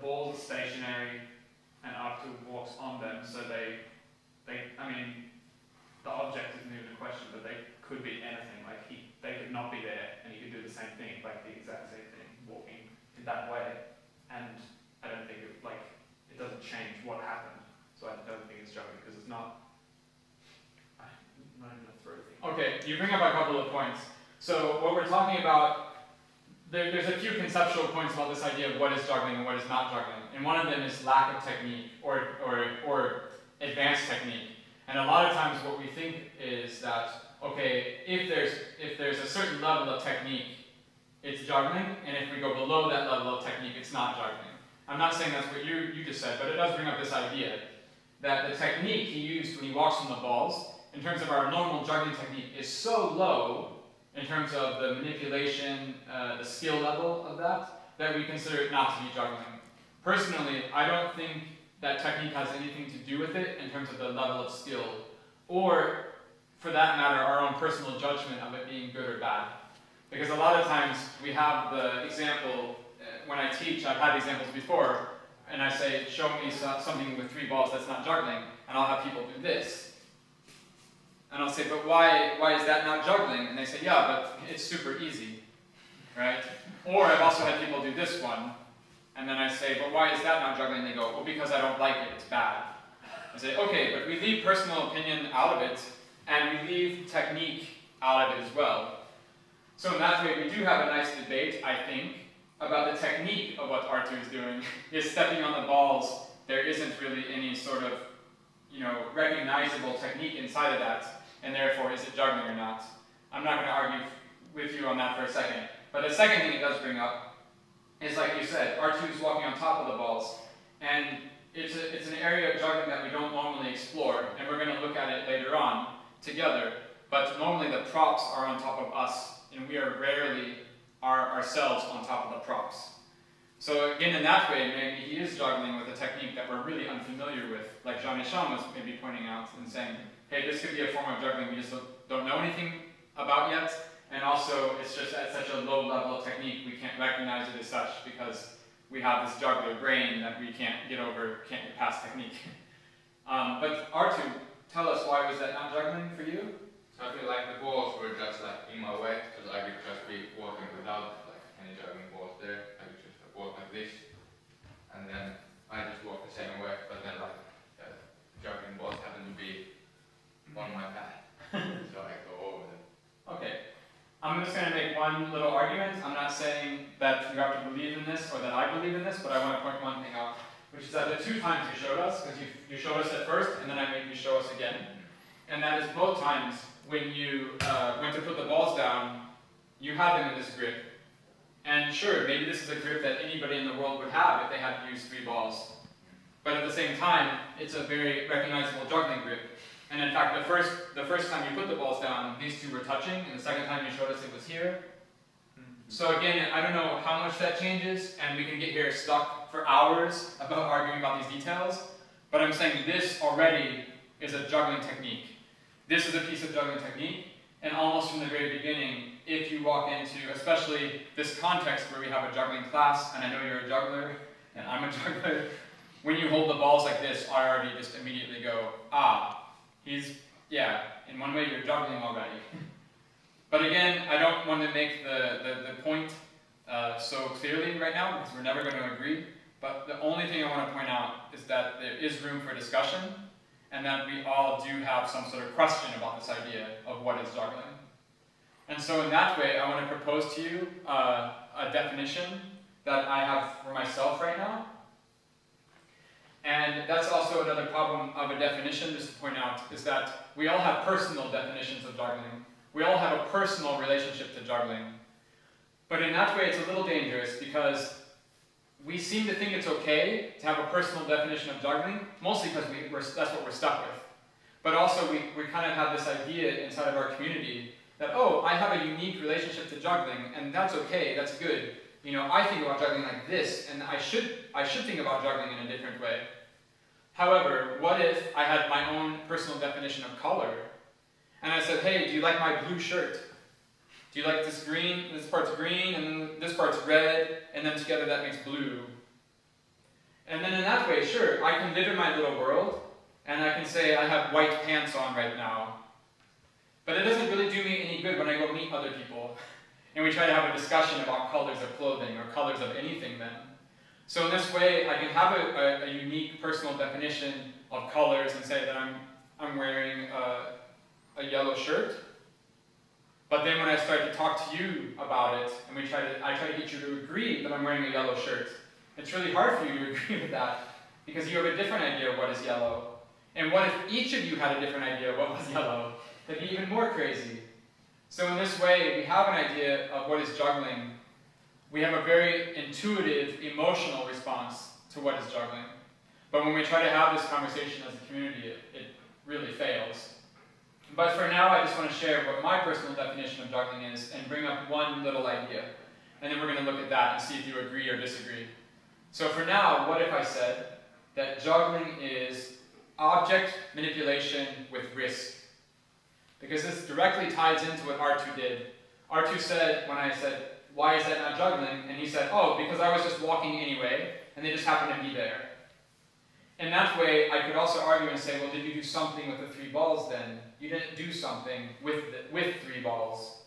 Speaker 3: balls are stationary and R2 walks on them, so I mean, the object isn't even a question, but they could be anything. Like they could not be there, and he could do the same thing, like the exact same thing, walking in that way. And I don't think it doesn't change what happened. So I don't think it's juggling because it's not. I'm not even gonna throw things.
Speaker 1: Okay, you bring up a couple of points. So what we're talking about, there's a few conceptual points about this idea of what is juggling and what is not juggling. And one of them is lack of technique or advanced technique. And a lot of times what we think is that, okay, if there's a certain level of technique, it's juggling, and if we go below that level of technique, it's not juggling. I'm not saying that's what you just said, but it does bring up this idea that the technique he used when he walks on the balls, in terms of our normal juggling technique, is so low in terms of the manipulation, the skill level of that we consider it not to be juggling. Personally, I don't think that technique has anything to do with it in terms of the level of skill, or, for that matter, our own personal judgment of it being good or bad. Because a lot of times we have the example, when I teach, I've had examples before, and I say, show me something with 3 balls that's not juggling, and I'll have people do this. And I'll say, but why is that not juggling? And they say, yeah, but it's super easy, right? Or I've also had people do this one, and then I say, but why is that not juggling? And they go, well, because I don't like it, it's bad. I say, okay, but we leave personal opinion out of it, and we leave technique out of it as well. So in that way, we do have a nice debate, I think, about the technique of what R2 is doing. Is stepping on the balls, there isn't really any sort of, recognizable technique inside of that, and therefore, is it juggling or not? I'm not going to argue with you on that for a second. But the second thing it does bring up is, like you said, R2 is walking on top of the balls, and it's an area of juggling that we don't normally explore, and we're going to look at it later on together. But normally the props are on top of us, and we are rarely ourselves on top of the props. So again, in that way, maybe he is juggling with a technique that we're really unfamiliar with, like Jean-Michel was maybe pointing out and saying, hey, this could be a form of juggling we just don't know anything about yet, and also it's just at such a low level of technique we can't recognize it as such because we have this juggler brain that we can't get past technique. But R2, tell us, why was that not juggling for you?
Speaker 4: So I feel like the balls were just like in my way, because I could just be walking without like any juggling balls there. I could just walk like this, and then I just walk the same way, but then like juggling balls happen to be on my path, so I go over them.
Speaker 1: Okay, I'm just going to make one little argument. I'm not saying that you have to believe in this or that I believe in this, but I want to point one thing out, which is that the 2 times you showed us, because you showed us at first, and then I made you show us again, and that is both times when you went to put the balls down, you had them in this grip. And sure, maybe this is a grip that anybody in the world would have if they had to use 3 balls. But at the same time, it's a very recognizable juggling grip. And in fact, the first time you put the balls down, these two were touching, and the second time you showed us it was here. So again, I don't know how much that changes, and we can get here stuck for hours about arguing about these details, but I'm saying this already is a juggling technique. This is a piece of juggling technique, and almost from the very beginning, if you walk into, especially this context where we have a juggling class, and I know you're a juggler, and I'm a juggler, when you hold the balls like this, I already just immediately go, ah, yeah, in one way you're juggling already. But again, I don't want to make the point so clearly right now, because we're never going to agree, but the only thing I want to point out is that there is room for discussion, and that we all do have some sort of question about this idea of what is juggling. And so in that way, I want to propose to you a definition that I have for myself right now. And that's also another problem of a definition, just to point out, is that we all have personal definitions of juggling. We all have a personal relationship to juggling. But in that way, it's a little dangerous because we seem to think it's okay to have a personal definition of juggling, mostly because that's what we're stuck with. But also, we kind of have this idea inside of our community that, oh, I have a unique relationship to juggling, and that's okay, that's good. You know, I think about juggling like this, and I should think about juggling in a different way. However, what if I had my own personal definition of color, and I said, hey, do you like my blue shirt? Do you like this green? This part's green, and then this part's red, and then together that makes blue. And then in that way, sure, I can live in my little world, and I can say I have white pants on right now. But it doesn't really do me any good when I go meet other people, and we try to have a discussion about colors of clothing, or colors of anything then. So in this way, I can have a unique personal definition of colors and say that I'm wearing a yellow shirt. But then when I start to talk to you about it, and I try to get you to agree that I'm wearing a yellow shirt, it's really hard for you to agree with that, because you have a different idea of what is yellow. And what if each of you had a different idea of what was yellow? That'd be even more crazy. So in this way, we have an idea of what is juggling. We have a very intuitive, emotional response to what is juggling. But when we try to have this conversation as a community, it really fails. But for now, I just want to share what my personal definition of juggling is and bring up one little idea. And then we're going to look at that and see if you agree or disagree. So for now, what if I said that juggling is object manipulation with risk? Because this directly ties into what R2 did. R2 said, when I said, why is that not juggling? And he said, oh, because I was just walking anyway, and they just happened to be there. In that way, I could also argue and say, well, did you do something with the 3 balls then? You didn't do something with 3 balls.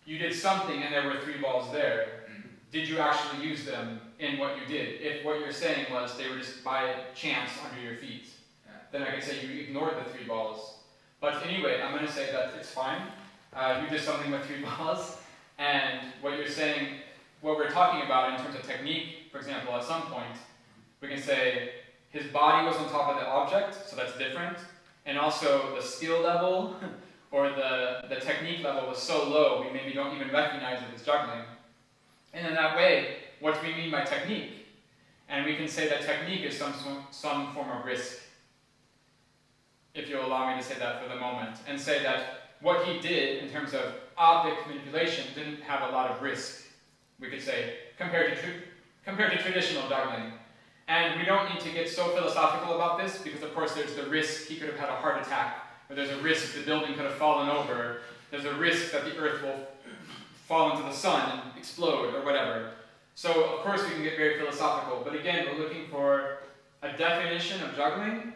Speaker 1: You did something and there were 3 balls there. Did you actually use them in what you did? If what you're saying was they were just by chance under your feet, then I could say you ignored the 3 balls. But anyway, I'm going to say that it's fine. You did something with 3 balls, and what you're saying, what we're talking about in terms of technique, for example, at some point, we can say his body was on top of the object, so that's different, and also the skill level or the technique level was so low we maybe don't even recognize it as juggling. And in that way, what do we mean by technique? And we can say that technique is some form of risk, if you'll allow me to say that for the moment, and say that what he did in terms of object manipulation didn't have a lot of risk, we could say, compared to traditional juggling. And we don't need to get so philosophical about this, because of course there's the risk he could have had a heart attack, or there's a risk the building could have fallen over, there's a risk that the earth will fall into the sun and explode, or whatever. So of course we can get very philosophical, but again, we're looking for a definition of juggling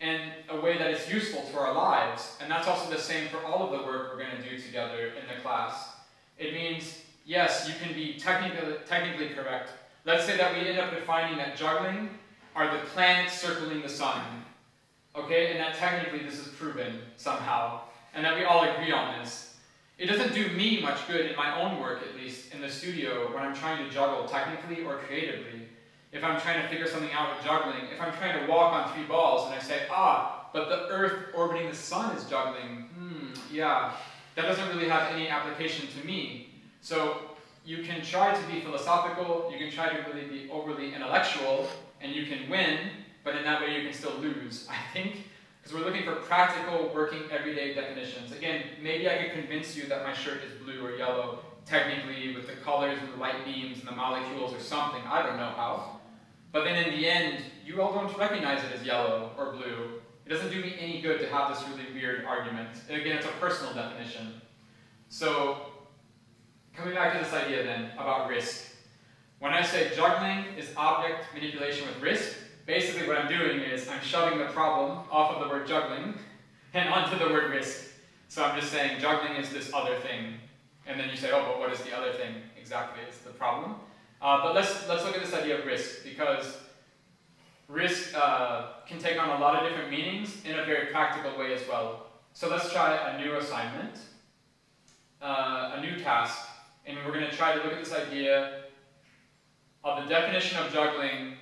Speaker 1: in a way that is useful to our lives, and that's also the same for all of the work we're going to do together in the class. It means, yes, you can be technically correct. Let's say that we end up defining that juggling are the planets circling the sun, okay, and that technically this is proven somehow, and that we all agree on this. It doesn't do me much good in my own work, at least, in the studio, when I'm trying to juggle technically or creatively. If I'm trying to figure something out with juggling, if I'm trying to walk on 3 balls and I say, but the Earth orbiting the sun is juggling, yeah, that doesn't really have any application to me. So you can try to be philosophical, you can try to really be overly intellectual, and you can win, but in that way you can still lose, I think. Because we're looking for practical, working, everyday definitions. Again, maybe I could convince you that my shirt is blue or yellow, technically, with the colors and the light beams and the molecules or something. I don't know how. But then in the end, you all don't recognize it as yellow or blue. It doesn't do me any good to have this really weird argument. And again, it's a personal definition. So, coming back to this idea then about risk. When I say juggling is object manipulation with risk, basically what I'm doing is I'm shoving the problem off of the word juggling and onto the word risk. So I'm just saying juggling is this other thing. And then you say, oh, but what is the other thing? Exactly, it's the problem. But let's look at this idea of risk, because risk can take on a lot of different meanings in a very practical way as well. So let's try a new assignment, a new task, and we're going to try to look at this idea of the definition of juggling,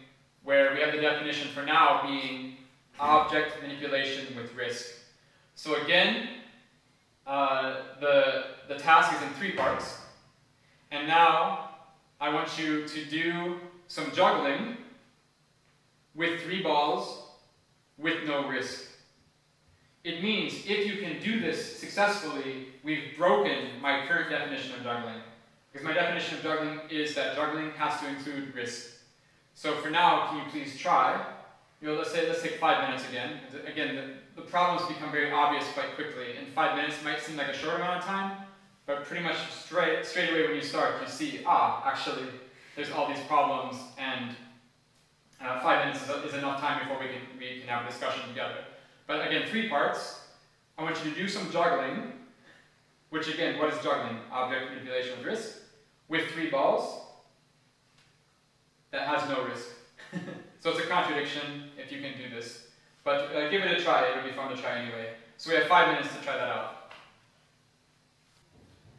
Speaker 1: where we have the definition for now being object manipulation with risk. So again, the task is in 3 parts, and now I want you to do some juggling with 3 balls with no risk. It means if you can do this successfully, we've broken my current definition of juggling. Because my definition of juggling is that juggling has to include risk. So for now, can you please try? Let's take 5 minutes again. Again, the problems become very obvious quite quickly. And 5 minutes might seem like a short amount of time, but pretty much straight away when you start, you see, actually, there's all these problems, and 5 minutes is enough time before we can have a discussion together. But again, 3 parts. I want you to do some juggling, which again, what is juggling? Object manipulation with risk, with 3 balls that has no risk. So it's a contradiction if you can do this. But give it a try, it'll be fun to try anyway. So we have 5 minutes to try that out.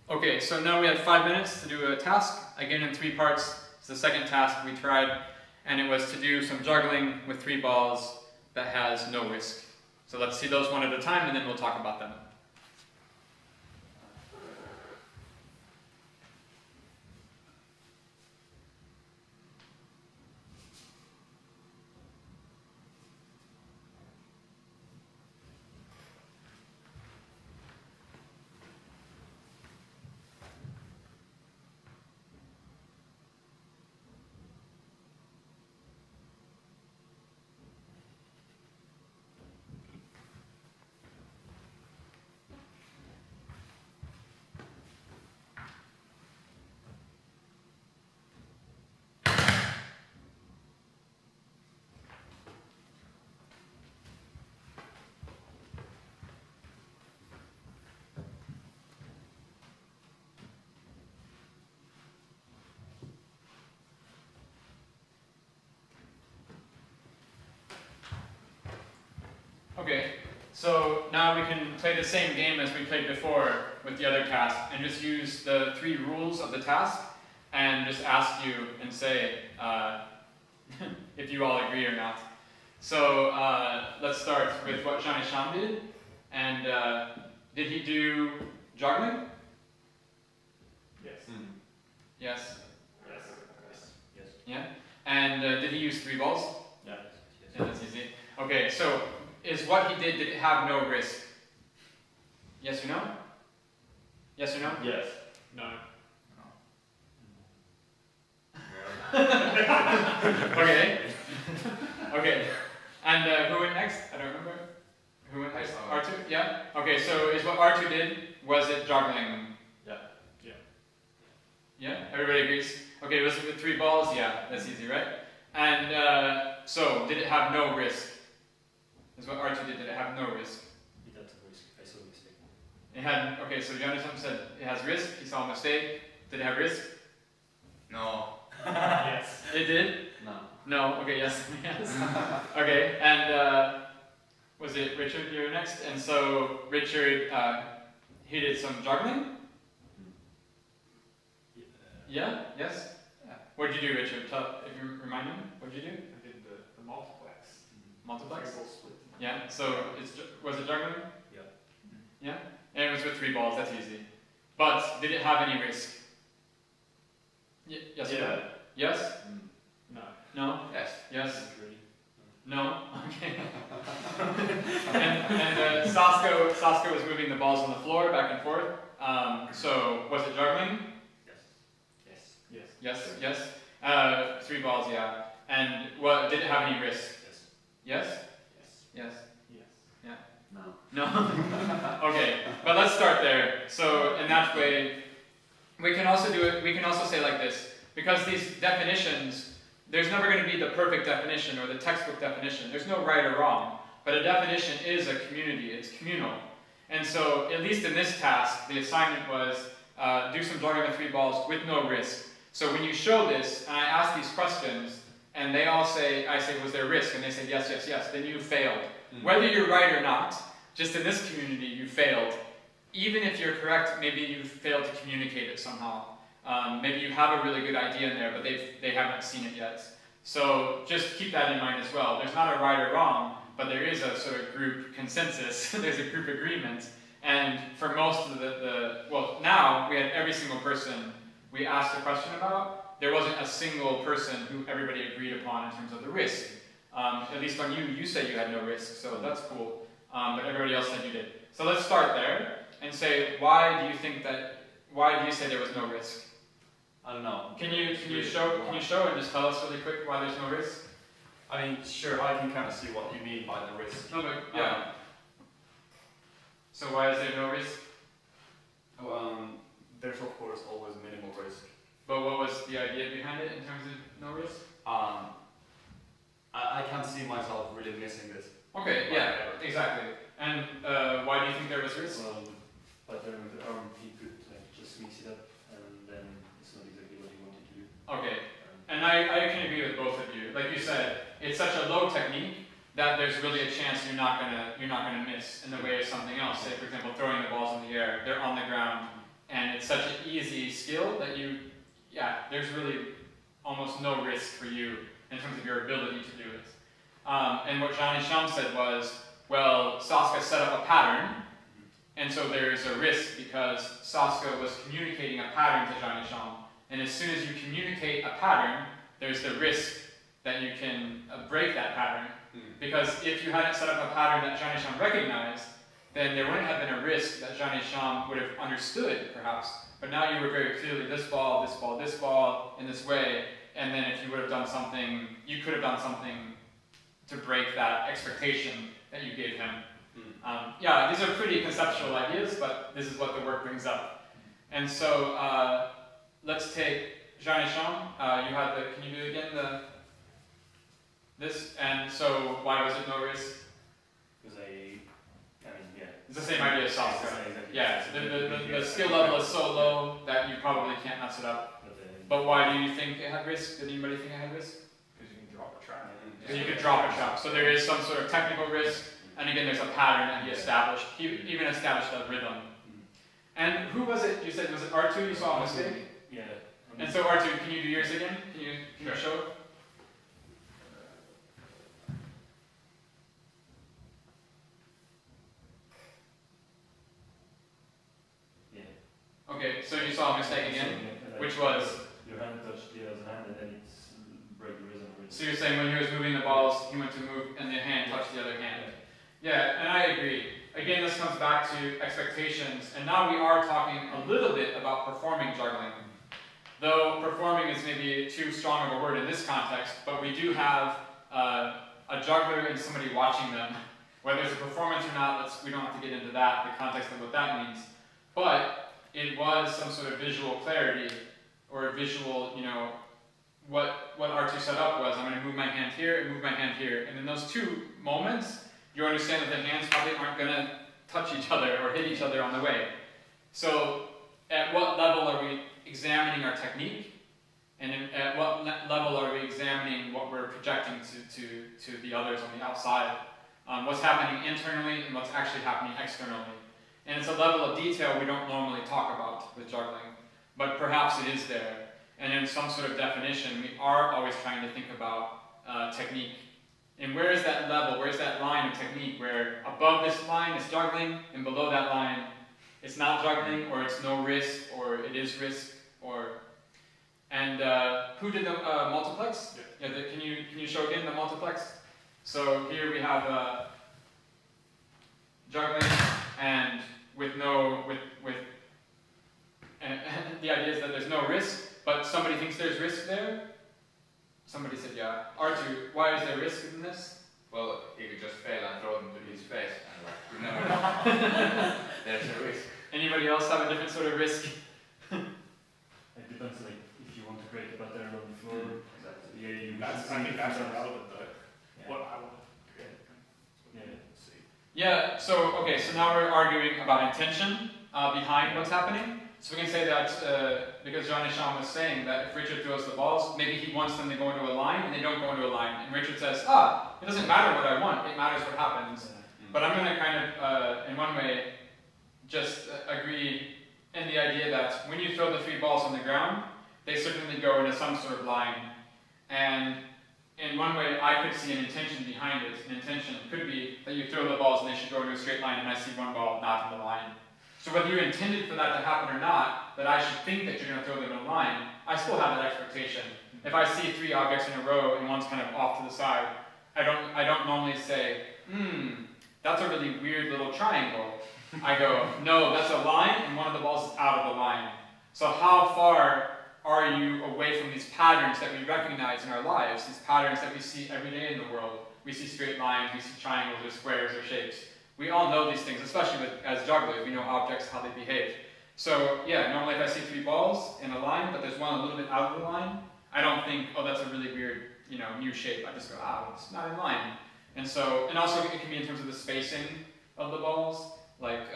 Speaker 1: Okay, so now we have 5 minutes to do a task, again in 3 parts. It's the second task we tried, and it was to do some juggling with 3 balls that has no risk. So let's see those one at a time, and then we'll talk about them. Okay, so now we can play the same game as we played before with the other task, and just use the 3 rules of the task, and just ask you and say if you all agree or not. So let's start with what Jean-Echam did. And did he do juggling?
Speaker 2: Yes.
Speaker 1: Yes.
Speaker 2: Yes. Yes.
Speaker 1: Yeah? And did he use 3 balls?
Speaker 2: Yeah.
Speaker 1: Yeah, that's easy. Okay, so is what he did it have no risk? Yes or no? Yes or no?
Speaker 2: Yes.
Speaker 3: No.
Speaker 1: Okay. Okay. And who went next? I don't remember. Who went next? R2? Yeah? Okay, so is what R2 did, was it juggling?
Speaker 2: Yeah.
Speaker 3: Yeah.
Speaker 1: Yeah? Everybody agrees? Okay, was it with 3 balls? Yeah, that's easy, right? And so, did it have no risk? Is what R2 did it have no risk?
Speaker 2: It had a risk. I saw a mistake.
Speaker 1: It had, okay, so Jonathan said it has risk, he saw a mistake. Did it have risk?
Speaker 4: No.
Speaker 3: Yes.
Speaker 1: It did?
Speaker 2: No.
Speaker 1: No, okay, yes, yes. Okay, and was it Richard, you're next? And so Richard, he did some juggling? Yeah, yes? What'd you do, Richard? If you remind him, what'd you do?
Speaker 3: I did the multiplex.
Speaker 1: Multiplex?
Speaker 3: 3 ball split.
Speaker 1: Yeah, so was it juggling?
Speaker 2: Yeah.
Speaker 1: Yeah? And it was with 3 balls, that's easy. But did it have any risk? Yes or no? Yes?
Speaker 3: No.
Speaker 1: No?
Speaker 4: Yes.
Speaker 1: Yes?
Speaker 2: Not really.
Speaker 1: No? Okay. and Sasko was moving the balls on the floor back and forth. So was it juggling?
Speaker 2: Yes.
Speaker 1: Yes. Yes. 3 balls, yeah. And what did it have any risk? Yes. Yes. Yeah. No. Okay, but let's start there. So in that way, we can also do it. We can also say like this, because these definitions, there's never going to be the perfect definition or the textbook definition. There's no right or wrong, but a definition is a community. It's communal. And so, at least in this task, the assignment was do some juggling with 3 balls with no risk. So when you show this, and I ask these questions, and they all say, I say, was there risk? And they say, yes, yes, yes. Then you failed. Whether you're right or not, just in this community, you failed. Even if you're correct, maybe you failed to communicate it somehow. Maybe you have a really good idea in there, but they haven't seen it yet. So just keep that in mind as well. There's not a right or wrong, but there is a sort of group consensus. There's a group agreement. And for most of well, now we had every single person we asked a question about. There wasn't a single person who everybody agreed upon in terms of the risk. At least on you said you had no risk, so that's cool. But everybody else said you did. So let's start there and say, why do you say there was no risk?
Speaker 2: I don't know.
Speaker 1: Can you show and just tell us really quick why there's no risk?
Speaker 5: I mean, sure, I can kind of see what you mean by the risk.
Speaker 1: No, but yeah. So why is there no risk?
Speaker 5: There's of course always minimal risk.
Speaker 1: But what was the idea behind it in terms of no risk?
Speaker 5: I can't see myself really missing this.
Speaker 1: Okay, yeah, exactly. And why do you think there was risk?
Speaker 2: Well, but with the arm, he could just mix it up, and then it's not exactly what he wanted to do.
Speaker 1: Okay, and I can agree with both of you. Like you said, it's such a low technique that there's really a chance you're not gonna miss in the way of something else. Say, for example, throwing the balls in the air. They're on the ground, and it's such an easy skill that there's really almost no risk for you in terms of your ability to do it. And what Johnny Shum said was, well, Saska set up a pattern, and so there's a risk because Saska was communicating a pattern to Johnny Shum. And as soon as you communicate a pattern, there's the risk that you can break that pattern. Because if you hadn't set up a pattern that Johnny Shum recognized, then there wouldn't have been a risk that Johnny Shum would have understood, perhaps. But now you were very clearly this ball, this ball, this ball, in this way. And then if you would have done something, you could have done something to break that expectation that you gave him. These are pretty conceptual ideas, but this is what the work brings up. And so let's take Johnny Shum. Can you do again this? And so why was it no risk?
Speaker 2: Because
Speaker 1: It's the same idea as Saska.
Speaker 2: Exactly.
Speaker 1: Yeah, the skill level is so low that you probably can't mess it up. But why do you think it had risk? Did anybody think it had risk?
Speaker 3: Because you can drop a trap.
Speaker 1: Because you could drop a trap. So there is some sort of technical risk, and again, there's a pattern that he established. He even established a rhythm. And who was it? You said, was it R2 you saw a mistake?
Speaker 2: Yeah.
Speaker 1: And so R2, can you do yours again? Can you show? Okay, so you saw a mistake again, which was?
Speaker 2: Your hand touched the other hand and then it's break the rhythm.
Speaker 1: So you're saying when he was moving the balls, he went to move and the hand touched the other hand. Yeah, and I agree. Again, this comes back to expectations, and now we are talking a little bit about performing juggling. Though performing is maybe too strong of a word in this context, but we do have a juggler and somebody watching them. Whether it's a performance or not, we don't have to get into that, the context of what that means. But it was some sort of visual clarity, or a visual, what R2 set up was, I'm going to move my hand here and move my hand here. And in those two moments, you understand that the hands probably aren't going to touch each other or hit each other on the way. So at what level are we examining our technique? And at what level are we examining what we're projecting to the others on the outside? What's happening internally and what's actually happening externally. And it's a level of detail we don't normally talk about with juggling, but perhaps it is there. And in some sort of definition, we are always trying to think about technique. And where is that level, where is that line of technique where above this line is juggling, and below that line it's not juggling, or it's no risk, or it is risk, and who did the multiplex?
Speaker 3: Yeah.
Speaker 1: Can you show again the multiplex? So here we have juggling, and with and the idea is that there's no risk, but somebody thinks there's risk there. Somebody said, yeah. R2, why is there risk in this?
Speaker 4: Well, he could just fail and throw them to his face, and like, you never know. There's a risk.
Speaker 1: Anybody else have a different sort of risk?
Speaker 2: It depends, like, if you want to break a pattern on the floor.
Speaker 3: Exactly.
Speaker 2: Yeah, you
Speaker 3: I think that's irrelevant though.
Speaker 2: Yeah.
Speaker 3: What I want to create.
Speaker 2: Yeah.
Speaker 3: See.
Speaker 1: Yeah, so, okay, so now we're arguing about intention behind what's happening. So we can say that, because Jean-Michel was saying that if Richard throws the balls, maybe he wants them to go into a line, and they don't go into a line. And Richard says, it doesn't matter what I want, it matters what happens. But I'm going to kind of, in one way, just agree in the idea that when you throw the 3 balls on the ground, they certainly go into some sort of line. And in one way, I could see an intention behind it. An intention could be that you throw the balls and they should go into a straight line, and I see one ball not in the line. So whether you intended for that to happen or not, that I should think that you're going to throw them in a line, I still have that expectation. If I see 3 objects in a row and one's kind of off to the side, I don't normally say, that's a really weird little triangle. I go, no, that's a line, and one of the balls is out of the line. So how far are you away from these patterns that we recognize in our lives, these patterns that we see every day in the world? We see straight lines, we see triangles or squares or shapes. We all know these things, especially as jugglers, we know objects, how they behave. So yeah, normally if I see 3 balls in a line, but there's one a little bit out of the line, I don't think, oh, that's a really weird, new shape. I just go, it's not in line. And also it can be in terms of the spacing of the balls, like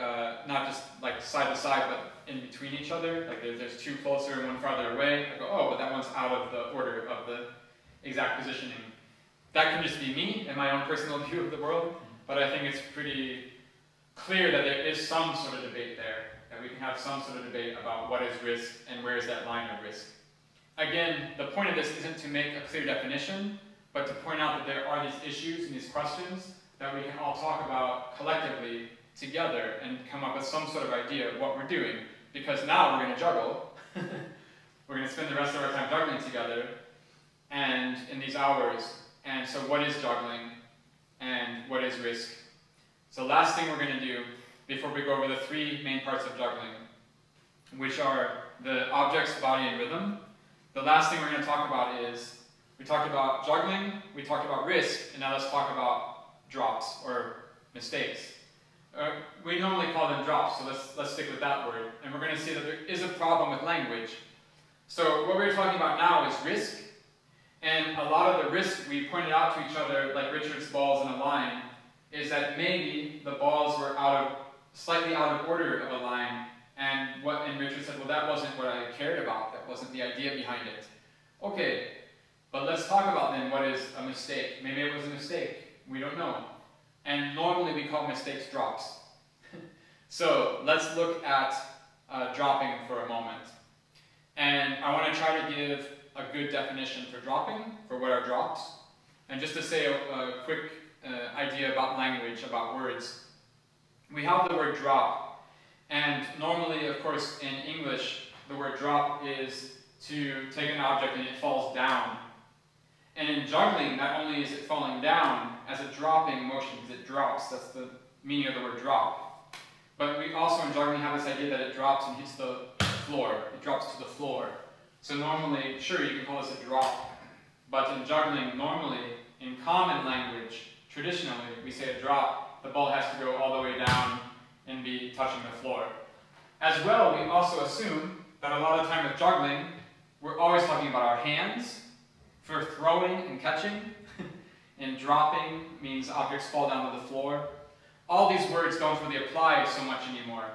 Speaker 1: not just like side to side, but in between each other. Like there's 2 closer and 1 farther away. I go, but that one's out of the order of the exact positioning. That can just be me and my own personal view of the world. But I think it's pretty clear that there is some sort of debate there, that we can have some sort of debate about what is risk and where is that line of risk. Again, the point of this isn't to make a clear definition, but to point out that there are these issues and these questions that we can all talk about collectively together and come up with some sort of idea of what we're doing. Because now we're going to juggle. We're going to spend the rest of our time juggling together and in these hours. And so what is juggling? And what is risk? So last thing we're going to do before we go over the 3 main parts of juggling, which are the objects, body, and rhythm. The last thing we're going to talk about is, we talked about juggling, we talked about risk, and now let's talk about drops or mistakes. We normally call them drops, so let's stick with that word. And we're going to see that there is a problem with language. So what we're talking about now is risk. And a lot of the risk we pointed out to each other, like Richard's balls in a line, is that maybe the balls were slightly out of order of a line, and Richard said, well, that wasn't what I cared about, that wasn't the idea behind it. Okay, but let's talk about then what is a mistake. Maybe it was a mistake, we don't know. And normally we call mistakes drops. So let's look at dropping for a moment. And I want to try to give a good definition for dropping, for what are drops. And just to say a quick idea about language, about words. We have the word drop. And normally, of course, in English, the word drop is to take an object and it falls down. And in juggling, not only is it falling down as a dropping motion, because it drops, that's the meaning of the word drop. But we also in juggling have this idea that it drops and hits the floor. It drops to the floor. So normally, sure, you can call this a drop, but in juggling, normally, in common language, traditionally, we say a drop, the ball has to go all the way down and be touching the floor. As well, we also assume that a lot of time with juggling, we're always talking about our hands for throwing and catching, and dropping means objects fall down to the floor. All these words don't really apply so much anymore.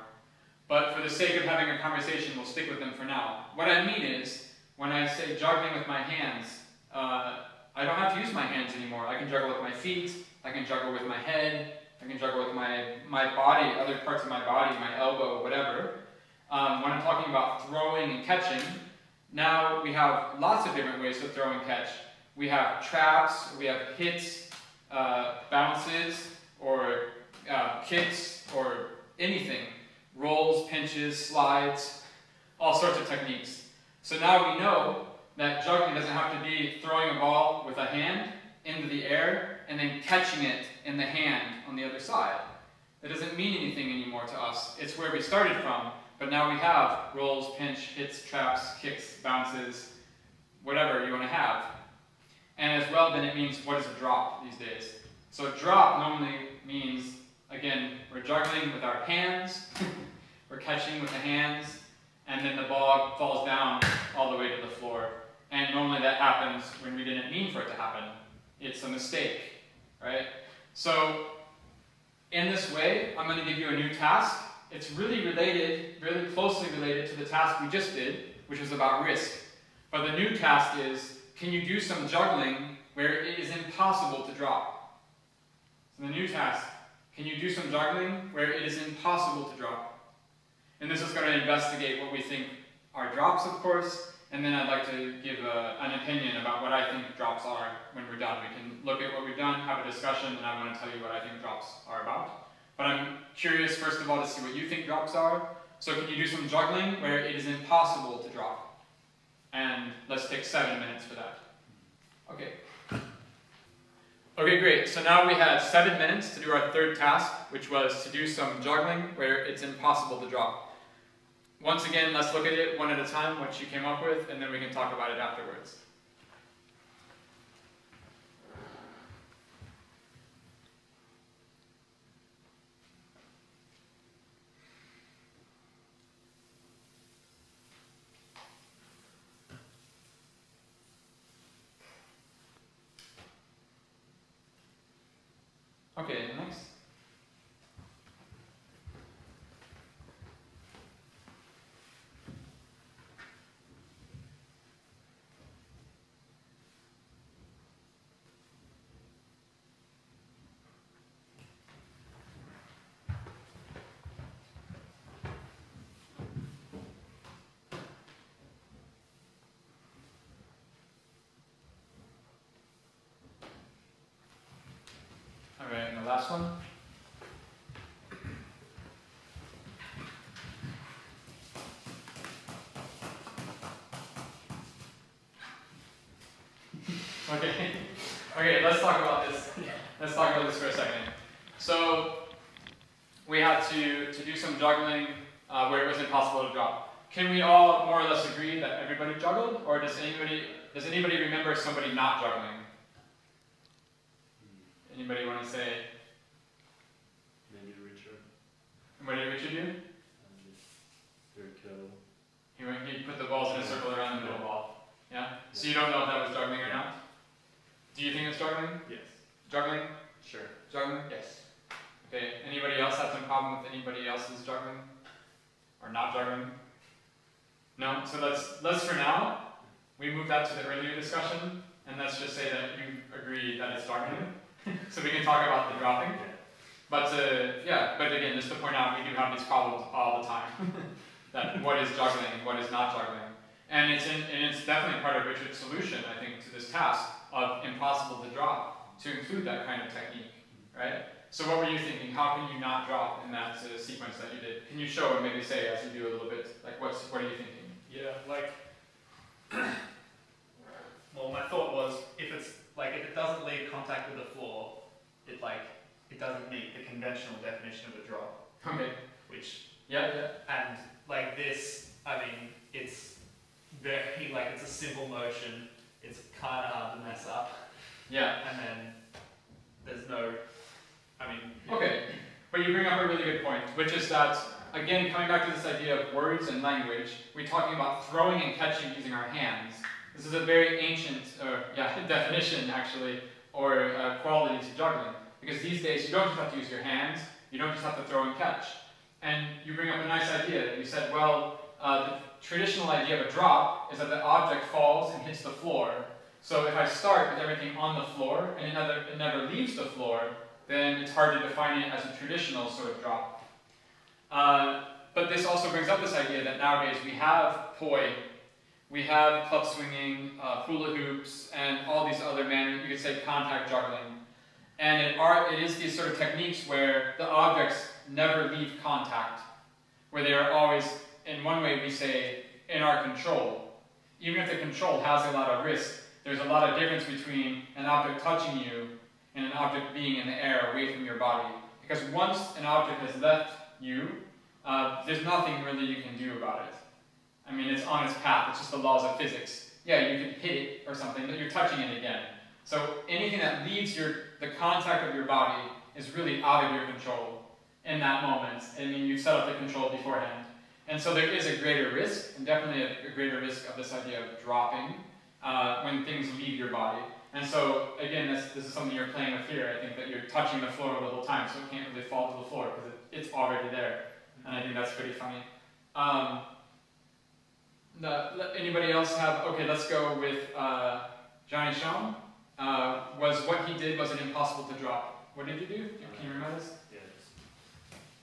Speaker 1: But for the sake of having a conversation, we'll stick with them for now. What I mean is, when I say juggling with my hands, I don't have to use my hands anymore. I can juggle with my feet, I can juggle with my head, I can juggle with my body, other parts of my body, my elbow, whatever. When I'm talking about throwing and catching, now we have lots of different ways to throw and catch. We have traps, we have hits, bounces, or kicks, or anything. Rolls, pinches, slides, all sorts of techniques. So now we know that juggling doesn't have to be throwing a ball with a hand. into the air and then catching it in the hand on the other side. That doesn't mean anything anymore to us. It's where we started from, but now we have rolls, pinch, hits, traps, kicks, bounces, whatever you want to have. And as well, then it means what is a drop these days. So a drop normally means, again, we're juggling with our hands, we're catching with the hands, and then the ball falls down all the way to the floor. And normally that happens when we didn't mean for it to happen. It's a mistake, right? So in this way, I'm going to give you a new task. It's really related, really closely related to the task we just did, which was about risk. But the new task is, can you do some juggling where it is impossible to drop? So the new task, can you do some juggling where it is impossible to drop? And this is going to investigate what we think are drops, of course, and then I'd like to give an opinion about what I think drops are when we're done. We can look at what we've done, have a discussion, and I'm going to tell you what I think drops are about. But I'm curious, first of all, to see what you think drops are. So can you do some juggling where it is impossible to drop? And let's take 7 minutes for that. Okay. Okay, great. So now we had 7 minutes to do our third task, which was to do some juggling where it's impossible to drop. Once again, let's look at it one at a time, what you came up with, and then we can talk about it afterwards. Okay, next. Alright, and the last one. Okay. Okay, let's talk about this. Let's talk about this for a second. So we had to do some juggling where it was impossible to drop. Can we all more or less agree that everybody juggled, or does anybody remember somebody not juggling? Anybody want to say?
Speaker 2: Maybe Richard.
Speaker 1: And what did Richard do?
Speaker 2: Circle.
Speaker 1: He put the balls in a circle around the middle ball. Yeah? So you don't know if that was juggling or not? Do you think it's juggling?
Speaker 2: Yes.
Speaker 1: Juggling?
Speaker 5: Sure.
Speaker 1: Juggling?
Speaker 4: Yes.
Speaker 1: Okay. Anybody else have some problem with anybody else's juggling? Or not juggling? No? So let's for now, we move that to the earlier discussion, and let's just say that you agree that it's juggling. So we can talk about the dropping. But but again, just to point out, we do have these problems all the time. That what is juggling and what is not juggling. And it's definitely part of Richard's solution, I think, to this task of impossible to drop, to include that kind of technique, right? So what were you thinking? How can you not drop in that sequence that you did? Can you show and maybe say as you do a little bit, like what are you thinking?
Speaker 3: Yeah, like, well, my thought was if it doesn't leave contact with the floor, it doesn't meet the conventional definition of a drop.
Speaker 1: Okay.
Speaker 3: Which
Speaker 1: Yeah.
Speaker 3: and like this, I mean, it's very it's a simple motion. It's kind of hard to mess up.
Speaker 1: Yeah.
Speaker 3: And then there's no, I mean.
Speaker 1: Okay. But you bring up a really good point, which is that, again, coming back to this idea of words and language, we're talking about throwing and catching using our hands. This is a very ancient definition, actually, or quality to juggling. Because these days, you don't just have to use your hands, you don't just have to throw and catch. And you bring up a nice idea that you said, well, the traditional idea of a drop is that the object falls and hits the floor. So if I start with everything on the floor and it never leaves the floor, then it's hard to define it as a traditional sort of drop. But this also brings up this idea that nowadays we have poi, we have club swinging, hula hoops, and all these other you could say contact juggling. And it is these sort of techniques where the objects never leave contact, where they are always, in one way we say, in our control. Even if the control has a lot of risk, there's a lot of difference between an object touching you and an object being in the air away from your body. Because once an object has left you, there's nothing really you can do about it. I mean, it's on its path, it's just the laws of physics. Yeah, you can hit it or something, but you're touching it again. So anything that leaves the contact of your body is really out of your control in that moment. I mean, you've set up the control beforehand. And so there is a greater risk, and definitely a greater risk of this idea of dropping when things leave your body. And so, again, this is something you're playing with here. I think that you're touching the floor the whole time, so it can't really fall to the floor because it's already there. And I think that's pretty funny. Anybody else have, okay, let's go with Johnny Sham. Was what he did, was it impossible to drop? What did he do? Can you remember this?
Speaker 2: Yes.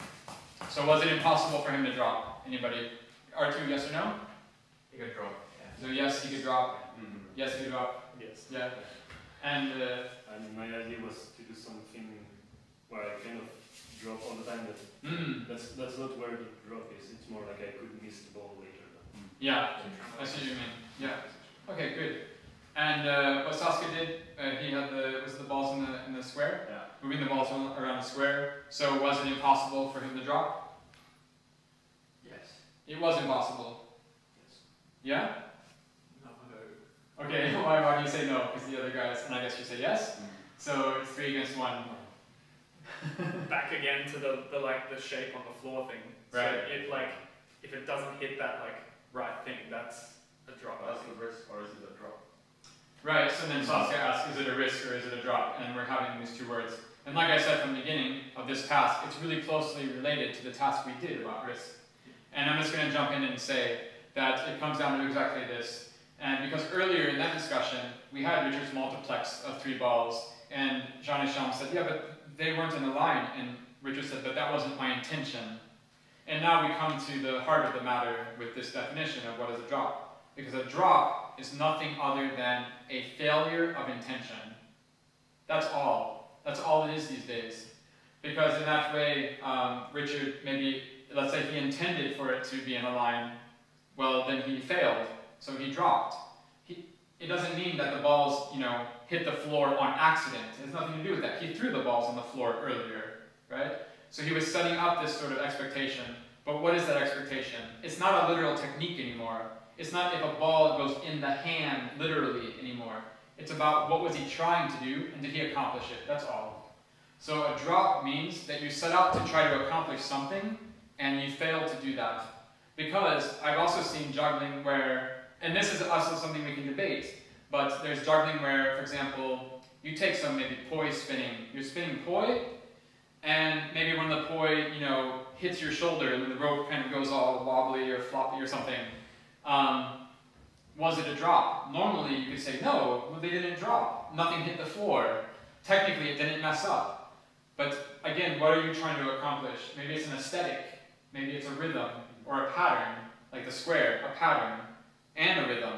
Speaker 1: So was it impossible for him to drop? Anybody? R2, yes or no?
Speaker 5: You could drop.
Speaker 1: So yes, he could drop. Yes, he could drop.
Speaker 2: Yes.
Speaker 1: Yeah. And
Speaker 2: my idea was to do something where I kind of drop all the time. That's not where the drop is. It's more like I could miss the ball later.
Speaker 1: yeah, I see what you mean. Yeah. Okay, good. And what Saskia did, he had the balls in the square, moving the balls around the square. So was it impossible for him to drop?
Speaker 4: Yes.
Speaker 1: It was impossible.
Speaker 2: Yes.
Speaker 1: Yeah?
Speaker 3: No.
Speaker 1: Okay, why do you say no? Because the other guys, and I guess you say yes. So it's 3 against 1.
Speaker 3: Back again to the shape on the floor thing.
Speaker 1: Right.
Speaker 3: So if it doesn't hit that right thing, that's a drop.
Speaker 5: That's the risk, or is it a drop?
Speaker 1: Right, so then Saskia asks, is it a risk or is it a drop? And we're having these 2 words. And like I said from the beginning of this task, it's really closely related to the task we did about risk. And I'm just going to jump in and say that it comes down to exactly this. And because earlier in that discussion, we had Richard's multiplex of 3 balls, and Jean and Sham said, yeah, but they weren't in a line. And Richard said, but that wasn't my intention. And now we come to the heart of the matter with this definition of what is a drop. Because a drop is nothing other than a failure of intention. That's all. That's all it is these days. Because in that way, Richard maybe, let's say he intended for it to be in a line, well then he failed, so he dropped. It doesn't mean that the balls, hit the floor on accident. It has nothing to do with that. He threw the balls on the floor earlier, right? So he was setting up this sort of expectation. But what is that expectation? It's not a literal technique anymore. It's not if a ball goes in the hand literally anymore. It's about what was he trying to do and did he accomplish it? That's all. So a drop means that you set out to try to accomplish something and you fail to do that. Because I've also seen juggling where, and this is also something we can debate, but there's juggling where, for example, you take some maybe poi spinning. You're spinning poi, and maybe when the poi, hits your shoulder and the rope kind of goes all wobbly or floppy or something. Was it a drop? Normally you could say, no, they didn't drop. Nothing hit the floor. Technically it didn't mess up. But again, what are you trying to accomplish? Maybe it's an aesthetic. Maybe it's a rhythm or a pattern, like the square, a pattern and a rhythm.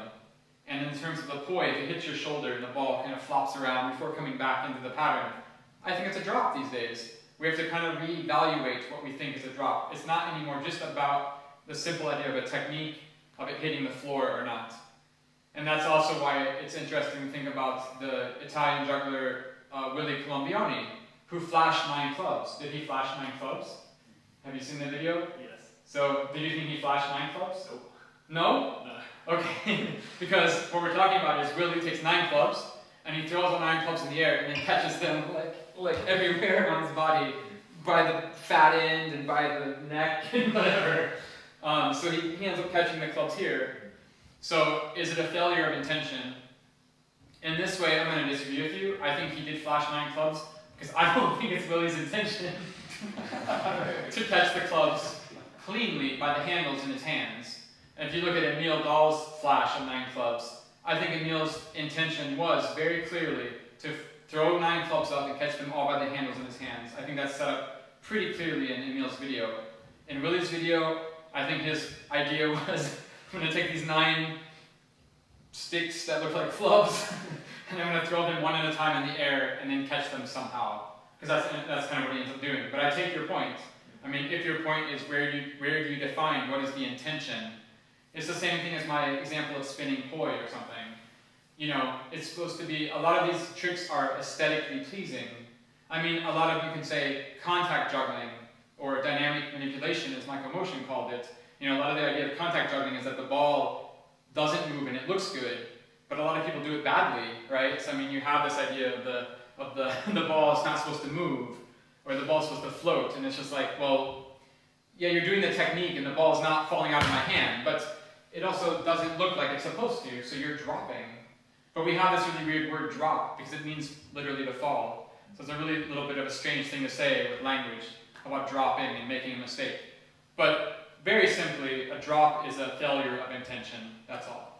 Speaker 1: And in terms of the poi, if it hits your shoulder and the ball kind of flops around before coming back into the pattern, I think it's a drop these days. We have to kind of reevaluate what we think is a drop. It's not anymore just about the simple idea of a technique of it hitting the floor or not. And that's also why it's interesting to think about the Italian juggler Willie Colombiani, who flashed 9 clubs. Did he flash 9 clubs? Have you seen the video?
Speaker 3: Yes.
Speaker 1: So, did you think he flashed 9 clubs?
Speaker 3: Nope.
Speaker 1: No?
Speaker 3: No.
Speaker 1: Okay, because what we're talking about is Willie takes 9 clubs, and he throws the 9 clubs in the air, and then catches them like everywhere on his body, by the fat end, and by the neck, and whatever. So he ends up catching the clubs here. So, is it a failure of intention? In this way, I'm going to disagree with you. I think he did flash 9 clubs, because I don't think it's Willie's intention to catch the clubs cleanly by the handles in his hands. And if you look at Emile Dahl's flash of 9 clubs, I think Emile's intention was very clearly to throw 9 clubs up and catch them all by the handles in his hands. I think that's set up pretty clearly in Emile's video. In Willie's video, I think his idea was, I'm going to take these 9 sticks that look like clubs, and I'm going to throw them one at a time in the air and then catch them somehow. Because that's kind of what he ends up doing. But I take your point. I mean, if your point is where do you define what is the intention, it's the same thing as my example of spinning poi or something. you know, it's supposed to be, a lot of these tricks are aesthetically pleasing. I mean, a lot of you can say contact juggling or dynamic manipulation, as Michael Motion called it. You know, a lot of the idea of contact juggling is that the ball doesn't move and it looks good, but a lot of people do it badly, right? So I mean, you have this idea of the ball is not supposed to move, or the ball is supposed to float, and it's just like, well, yeah, you're doing the technique and the ball is not falling out of my hand, but it also doesn't look like it's supposed to, so you're dropping. But we have this really weird word drop, because it means literally to fall. So it's a really little bit of a strange thing to say with language about dropping and making a mistake. But very simply, a drop is a failure of intention, that's all.